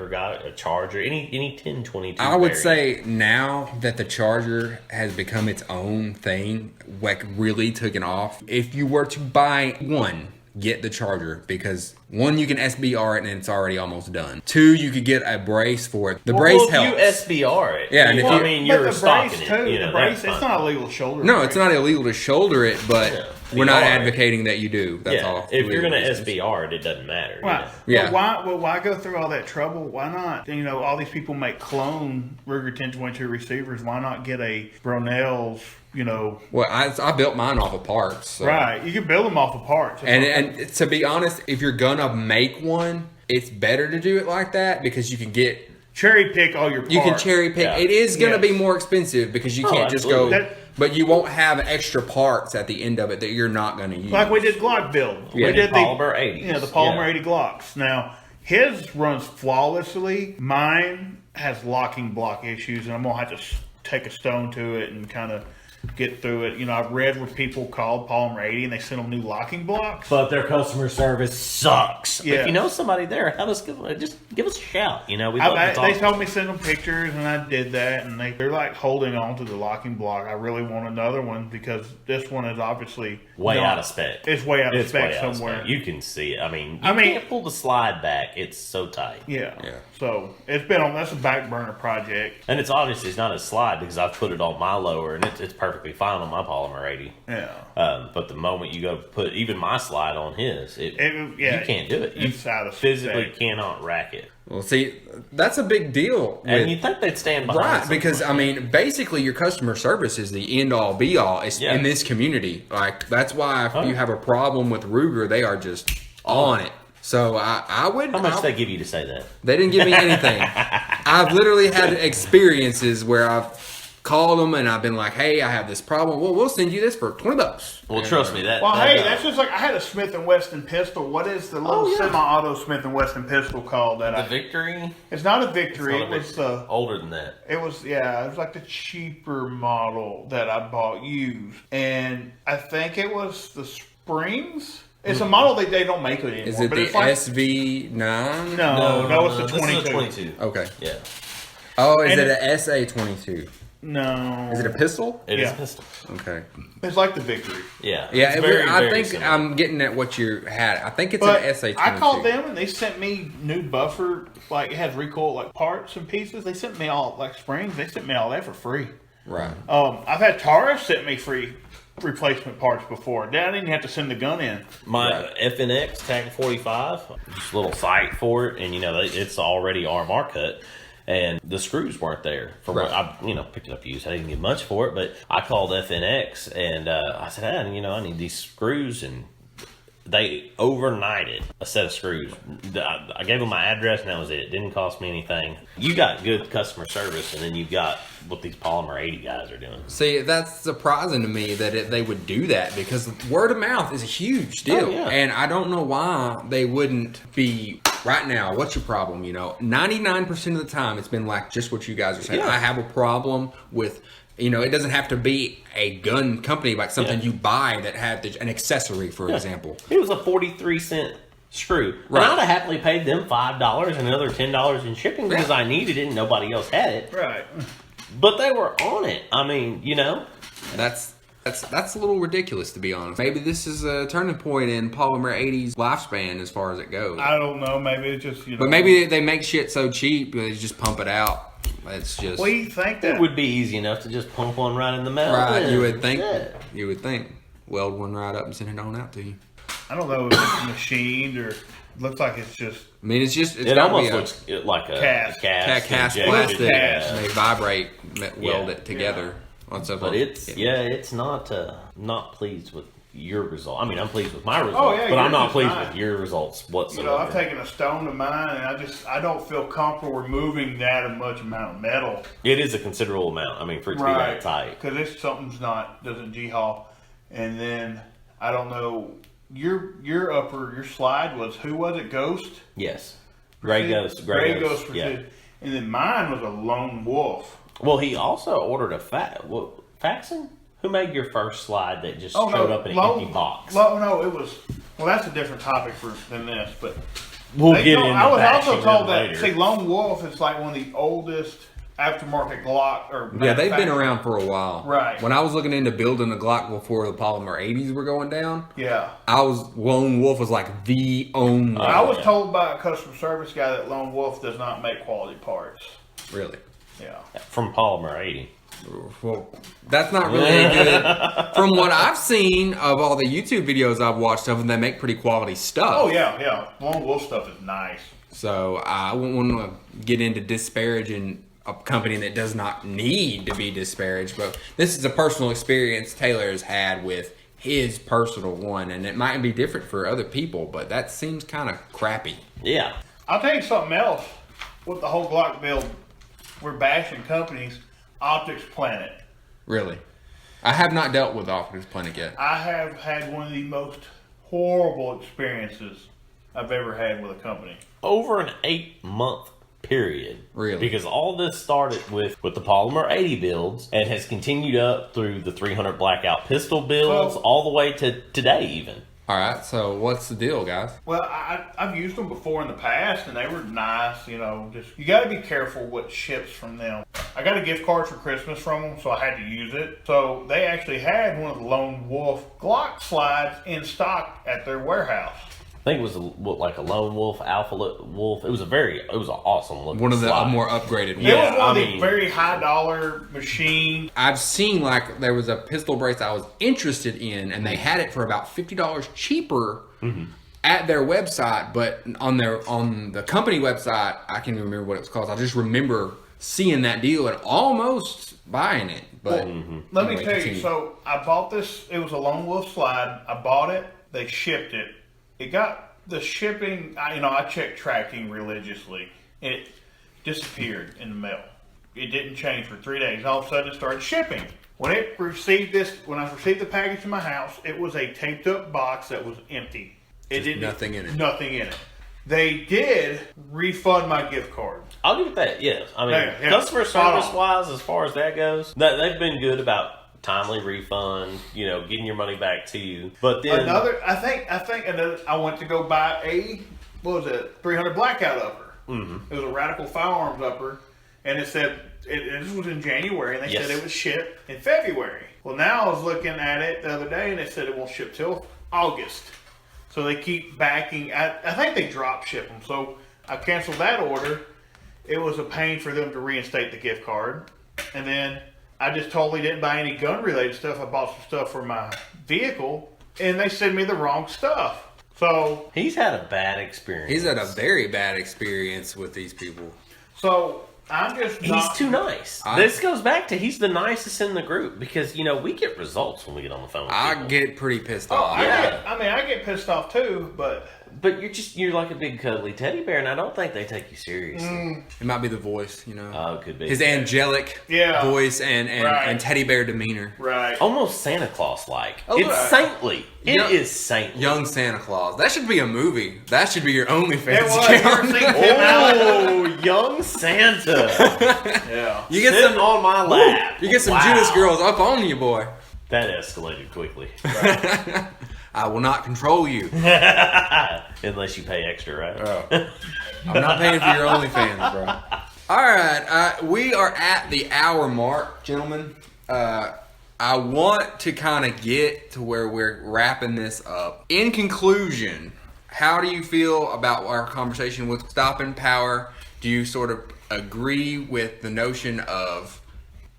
got a charger. Any 1022. I would variant. say now that the charger has become its own thing, like really taken off, if you were to buy one, get the charger, because one, you can SBR it and it's already almost done. Two, you could get a brace for it. The brace helps. You SBR it. Yeah, and if I you- mean, But you're the stocking brace, it. too, You know, the brace, that's it's fine. not illegal to shoulder. No, the it's brace. not illegal to shoulder it, but Yeah. we're not BR. advocating that you do. That's all. If you're going to Reasons. SBR it, it doesn't matter. you Right. know. Yeah. Well, why go through all that trouble? Why not? You know, all these people make clone Ruger 1022 receivers. Why not get a Brunel's? You know, Well, I built mine off of parts. So. right? You can build them off of parts. And to be honest, if you're gonna make one, it's better to do it like that, because you can get cherry pick all your parts. you can cherry pick. Yeah. It is gonna Yes. be more expensive because you can't just go. absolutely. But you won't have extra parts at the end of it that you're not gonna use. Like we did Glock build. Yeah. We did Polymer 80s. You know, the Polymer Yeah. 80 Glocks. Now his runs flawlessly. Mine has locking block issues, and I'm gonna have to take a stone to it and kind of get through it. You know, I've read where people called Polymer 80 and they sent them new locking blocks. But their customer service sucks. Yeah. If you know somebody there, just give us a shout. You know, we'd love to talk. They told me send them pictures, and I did that, and they're like holding on to the locking block. I really want another one because this one is obviously way not- out of spec. It's way out of It's spec way out of somewhere. spec. You can see it. I mean, I mean- can't pull the slide back. It's so tight. Yeah. Yeah. So it's been on. That's a back burner project. And it's obviously it's not a slide because I've put it on my lower and it's perfectly fine on my Polymer 80. Yeah. But the moment you go put even my slide on his, Yeah, you can't do it. You it's out of physically spec. cannot rack it. Well, see, that's a big deal. And with- you think they'd stand behind Right, something because like I mean, basically, your customer service is the end all be all Yeah. in this community. Like that's why if Oh. you have a problem with Ruger, they are just on it. So I would. How much they give you to say that? They didn't give me anything. I've literally had experiences where I've called them and I've been like, "Hey, I have this problem. Well, we'll send you this for $20." Well, trust me, that. Well, that, hey, that's just like I had a Smith and Wesson pistol. What is the little semi-auto Smith and Wesson pistol called? That the Victory. It's not a Victory. It's not a It was the. older than that. It was it was like the cheaper model that I bought used, and I think it was the Springs. It's a model they don't make it anymore. Is it but the it's like, SV9? No, it's the this is 22. a 22. Okay. Yeah, Oh, is And it a SA22? No, Is it a pistol? it is Yeah. a pistol. Okay. It's like the Victory. Yeah, Yeah, it's very, I very think similar. I'm getting at what you had. I think it's But an SA22. I called them and they sent me new buffer, like it has recoil, like parts and pieces. They sent me all like springs. They sent me all that for free. Right. I've had Tara sent me free replacement parts before. Dad, I didn't have to send the gun in. My FNX Tag 45, just a little sight for it, and it's already RMR cut, and the screws weren't there. From Right. I picked it up used. I didn't get much for it, but I called FNX and I said, I need these screws, and they overnighted a set of screws. I gave them my address, and that was it. It didn't cost me anything. You got good customer service, and then you've got what these Polymer 80 guys are doing. See, that's surprising to me that they would do that, because word of mouth is a huge deal. Oh, yeah. And I don't know why they wouldn't be right now. What's your problem? 99% of the time it's been like just what you guys are saying. Yeah. I have a problem with, it doesn't have to be a gun company, like something Yeah. you buy that had an accessory, for example. It was a 43-cent screw. Right. And I'd have happily paid them $5 and another $10 in shipping because I needed it and nobody else had it. Right. But they were on it. I mean, That's a little ridiculous, to be honest. Maybe this is a turning point in Polymer 80's lifespan as far as it goes. I don't know. Maybe it's just But maybe they make shit so cheap they just pump it out. It's just. Well, you think that it would be easy enough to just pump one right in the metal. Right, you would think. Shit. You would think. Weld one right up and send it on out to you. I don't know if it's machined or looks like it's just. I mean, it's It almost looks like a cast. cast injected. plastic. Cast. And they vibrate, weld it together. But it's not pleased with your result. I mean, I'm pleased with my results, Oh, yeah, but I'm yours not is pleased fine. with your results whatsoever. I've taken a stone to mine, and I don't feel comfortable removing that much amount of metal. It is a considerable amount. I mean, for it to be that tight. Because if something's doesn't G-haul, and then I don't know. Your slide was, who was it? Ghost. Yes, Gray Ghost. Yeah. And then mine was a lone wolf. Well, he also ordered a Faxon. Who made your first slide that just showed up in an empty box? No, it was. Well, that's a different topic than this, but we'll get into I was bashing also told them that later. see, Lone Wolf is like one of the oldest aftermarket Glock or Yeah, they've been manufactured- around for a while. Right. When I was looking into building a Glock before the Polymer 80s were going down, Yeah. Lone Wolf was like the only. I was told by a customer service guy that Lone Wolf does not make quality parts. Really? Yeah. From Polymer 80. Well, that's not really good. From what I've seen of all the YouTube videos I've watched of them, they make pretty quality stuff. Oh yeah. Lone Wolf stuff is nice. So I wouldn't want to get into disparaging a company that does not need to be disparaged. But this is a personal experience Taylor has had with his personal one, and it might be different for other people, but that seems kind of crappy. Yeah. I'll tell you something else. With the whole Glock build, we're bashing companies. Optics Planet. Really? I have not dealt with Optics Planet yet. I have had one of the most horrible experiences I've ever had with a company. Over an 8-month period. Really? Because all this started with the Polymer 80 builds and has continued up through the 300 Blackout pistol builds all the way to today even. All right, so what's the deal, guys? Well, I've used them before in the past, and they were nice. Just you got to be careful what ships from them. I got a gift card for Christmas from them, so I had to use it. So they actually had one of the Lone Wolf Glock slides in stock at their warehouse. I think it was like a Lone Wolf, Alpha Wolf. It was an awesome looking One of the slide. more upgraded ones. It was one of the very high dollar machines. I've seen like there was a pistol brace I was interested in, and they had it for about $50 cheaper at their website. But on the company website, I can't even remember what it was called. I just remember seeing that deal and almost buying it. But Let me tell you. So I bought this. It was a Lone Wolf slide. I bought it. They shipped it. It got the shipping. I checked tracking religiously. It disappeared in the mail. It didn't change for 3 days. All of a sudden, it started shipping. When I received the package to my house, it was a taped up box that was empty. nothing in it. Nothing in it. They did refund my gift card. I'll give it that, yes. I mean, Yeah, customer service wise, as far as that goes, they've been good about timely refund, getting your money back to you. But then I went to go buy a 300 Blackout upper. It was a Radical Firearms upper, and it said this was in January, and they said it was shipped in February. Well, now I was looking at it the other day, and they said it won't ship till August. So they keep backing. I think they drop ship them. So I canceled that order. It was a pain for them to reinstate the gift card, and then I just totally didn't buy any gun-related stuff. I bought some stuff for my vehicle, and they sent me the wrong stuff. So he's had a bad experience. He's had a very bad experience with these people. So I'm just he's too nice. This goes back to he's the nicest in the group because we get results when we get on the phone with I people. get pretty pissed Oh, off. I get pissed off too, but you're like a big cuddly teddy bear, and I don't think they take you seriously. It might be the voice, Oh, it could be his angelic voice and teddy bear demeanor. right. almost Santa Claus like. Oh, It's right. saintly. It Young- is saintly. Young Santa Claus. That should be a movie. That should be your OnlyFans It was. You ever account. seen Tim Allen? Oh, young Santa. Yeah. You get Sitting some on my lap. You get some Wow. Jewish girls up on you, boy. That escalated quickly. I will not control you. Unless you pay extra, right? I'm not paying for your OnlyFans, bro. All right, we are at the hour mark, gentlemen. I want to kind of get to where we're wrapping this up. In conclusion, how do you feel about our conversation with stopping power? Do you sort of agree with the notion of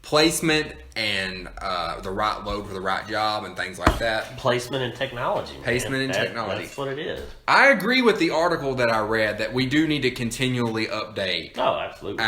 placement and the right load for the right job and things like that? Placement and technology. Man. Placement and technology. That's what it is. I agree with the article that I read that we do need to continually update absolutely.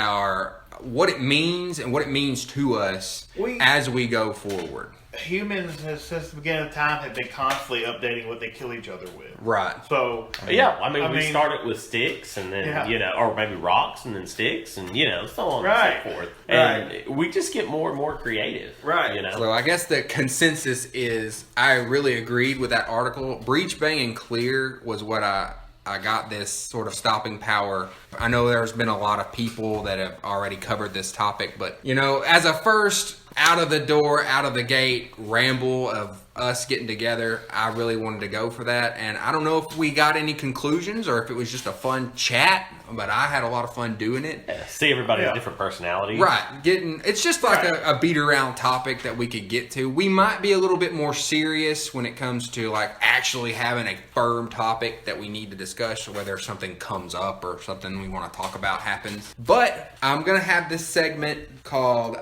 What it means and what it means to us as we go forward. Humans, since the beginning of time, have been constantly updating what they kill each other with. Right. So, we started with sticks and then, or maybe rocks and then sticks and, so on and so forth. And we just get more and more creative. Right. So I guess the consensus is I really agreed with that article. Breech, bang, and clear was what I got this sort of stopping power. I know there's been a lot of people that have already covered this topic, but, as a first out of the door, out of the gate ramble of us getting together, I really wanted to go for that. And I don't know if we got any conclusions or if it was just a fun chat, but I had a lot of fun doing it. See everybody's different personalities. Right. It's just like a beat around topic that we could get to. We might be a little bit more serious when it comes to like actually having a firm topic that we need to discuss, or whether something comes up or something we want to talk about happens. But I'm going to have this segment called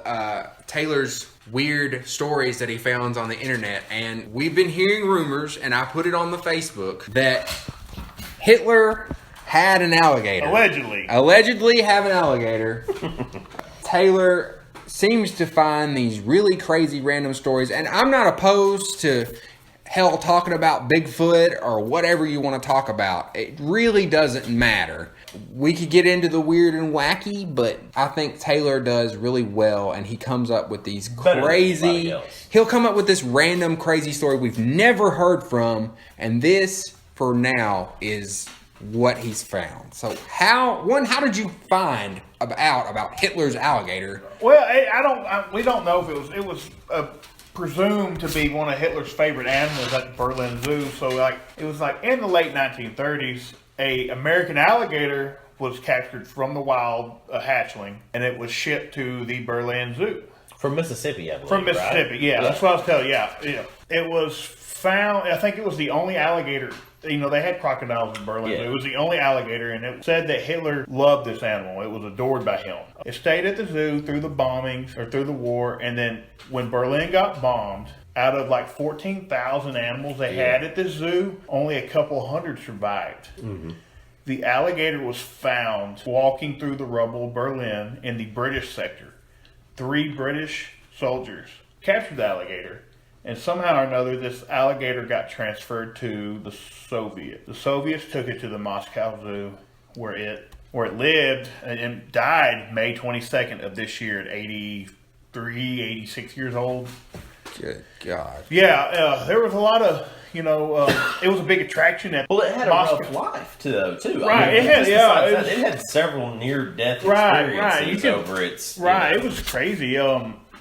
Taylor's weird stories that he found on the internet. And we've been hearing rumors, and I put it on the Facebook, that Hitler had an alligator. Allegedly have an alligator. Taylor seems to find these really crazy random stories, and I'm not opposed to talking about Bigfoot or whatever you want to talk about. It really doesn't matter. We could get into the weird and wacky, but I think Taylor does really well, and he comes up with these crazy... He'll come up with this random crazy story we've never heard from, and this, for now, is what he's found. So how did you find out about Hitler's alligator? Well, we don't know if it was presumed to be one of Hitler's favorite animals at the Berlin Zoo. So it was in the late 1930s, a American alligator was captured from the wild, hatchling, and it was shipped to the Berlin Zoo. From Mississippi, I believe. From Mississippi, yeah. That's what I was telling you. Yeah. It was found, I think it was the only alligator. They had crocodiles in Berlin. It was the only alligator, and it said that Hitler loved this animal. It was adored by him. It stayed at the zoo through the bombings, or through the war, and then when Berlin got bombed, out of 14,000 animals they had at the zoo, only a couple hundred survived. Mm-hmm. The alligator was found walking through the rubble of Berlin in the British sector. 3 British soldiers captured the alligator. And somehow or another, this alligator got transferred to the Soviets. The Soviets took it to the Moscow Zoo, where it lived and died May 22nd of this year at 83, 86 years old. Good God. Yeah, there was a lot of, it was a big attraction at Well, it had Moscow. a rough life, too. Right, it had several near-death experiences over its... Right, it was crazy.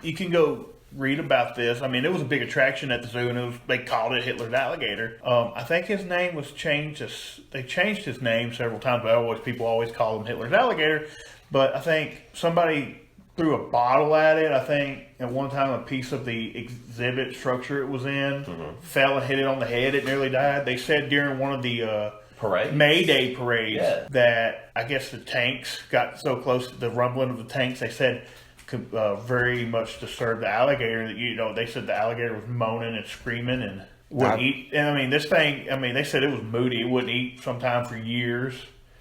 You can go read about this. I mean, it was a big attraction at the zoo, and they called it Hitler's alligator. I think his name was changed. They changed his name several times, but people always call him Hitler's alligator. But I think somebody threw a bottle at it. I think at one time a piece of the exhibit structure it was in fell and hit it on the head. It nearly died. They said during one of the May Day parades that I guess the tanks got so close to the rumbling of the tanks. They said could very much disturb the alligator. That they said the alligator was moaning and screaming and wouldn't eat. And I mean, this thing. I mean, they said it was moody. It wouldn't eat sometime for years.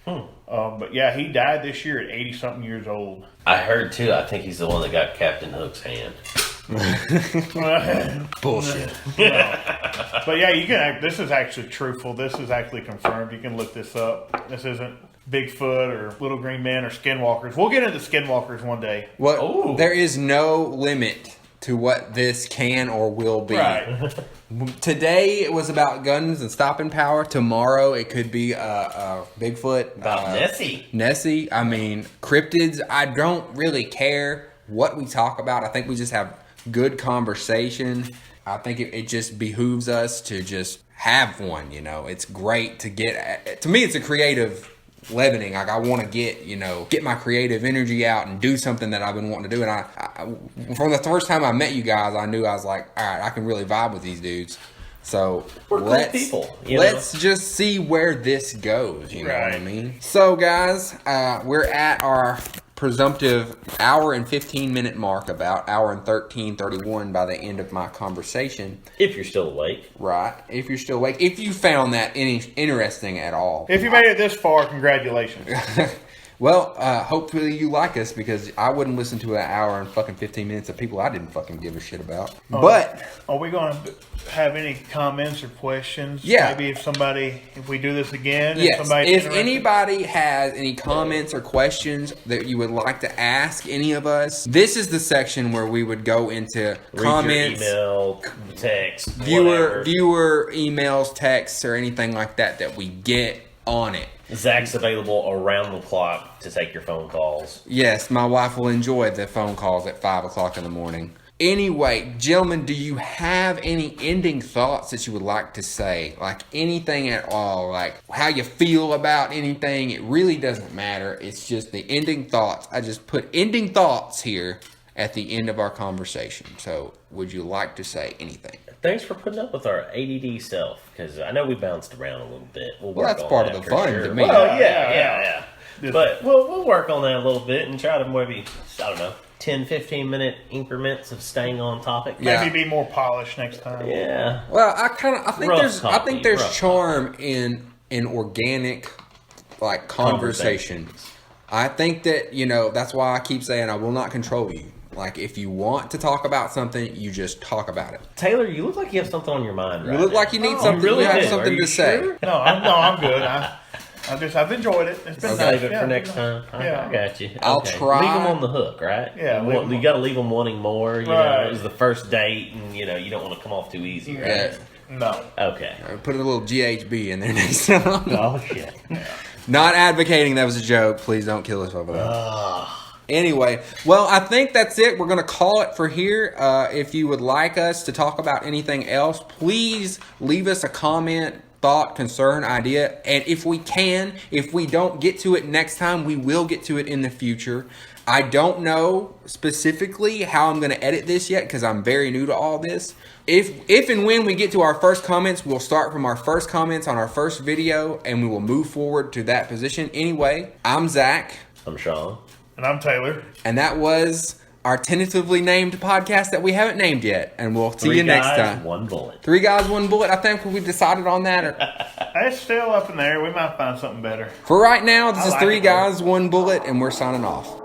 But yeah, he died this year at 80-something years old. I heard too. I think he's the one that got Captain Hook's hand. Bullshit. But yeah, you can. This is actually truthful. This is actually confirmed. You can look this up. This isn't Bigfoot or Little Green Men or Skinwalkers. We'll get into Skinwalkers one day. Well, there is no limit to what this can or will be. Right. Today it was about guns and stopping power. Tomorrow it could be Bigfoot. About Nessie. Nessie. I mean, cryptids. I don't really care what we talk about. I think we just have good conversation. I think it just behooves us to just have one. It's great to get. To me, it's a creative leavening. Like I want to get my creative energy out and do something that I've been wanting to do. And I from the first time I met you guys, I knew I was like, all right, I can really vibe with these dudes. So let's people. Let's just see where this goes. You know what I mean? So guys, we're at our presumptive hour and 15-minute mark, about hour and 13:31 by the end of my conversation. If you're still awake. Right. If you're still awake. If you found that interesting at all. If you made it this far, congratulations. Well, hopefully you like us, because I wouldn't listen to an hour and fucking 15 minutes of people I didn't fucking give a shit about. But are we going to have any comments or questions? Yeah. Maybe if we do this again. Yes. If anybody has any comments or questions that you would like to ask any of us, this is the section where we would go into comments, email, text, viewer emails, texts, or anything like that we get on it. Zach's available around the clock to take your phone calls. Yes, my wife will enjoy the phone calls at 5 o'clock in the morning. Anyway, gentlemen, do you have any ending thoughts that you would like to say? Like anything at all? Like how you feel about anything? It really doesn't matter. It's just the ending thoughts. I just put ending thoughts here at the end of our conversation. So would you like to say anything? Thanks for putting up with our ADD self, because I know we bounced around a little bit. We'll that's part of the fun to me. Well, yeah. But we'll work on that a little bit and try to maybe, I don't know, 10, 15-minute increments of staying on topic. Maybe be more polished next time. Yeah. Well, I think there's charm in organic, like, conversation. I think that, that's why I keep saying I will not control you. Like, if you want to talk about something, you just talk about it. Taylor, you look like you have something on your mind right You look now. like you need something. You have something to say. Sure? No, I'm good. I've enjoyed it. It's been Save it for next time. Yeah. I got you. I'll try. Leave them on the hook, right? Yeah. You got to leave them wanting more. You Right. know, it was the first date, and you don't want to come off too easy, right? Yeah. No. Okay. Put a little GHB in there next time. Oh shit. Not advocating that was a joke. Please don't kill us over that. Anyway, well, I think that's it. We're going to call it for here. If you would like us to talk about anything else, please leave us a comment, thought, concern, idea. And if we don't get to it next time, we will get to it in the future. I don't know specifically how I'm going to edit this yet, because I'm very new to all this. If and when we get to our first comments, we'll start from our first comments on our first video, and we will move forward to that position. Anyway, I'm Zach. I'm Shawn. And I'm Taylor. And that was our tentatively named podcast that we haven't named yet. And we'll see you next time. 1 bullet. 3 guys, 1 bullet. I think we decided on that. It's still up in there. We might find something better. For right now, this is like 3 it, guys, 1 bullet, and we're signing off.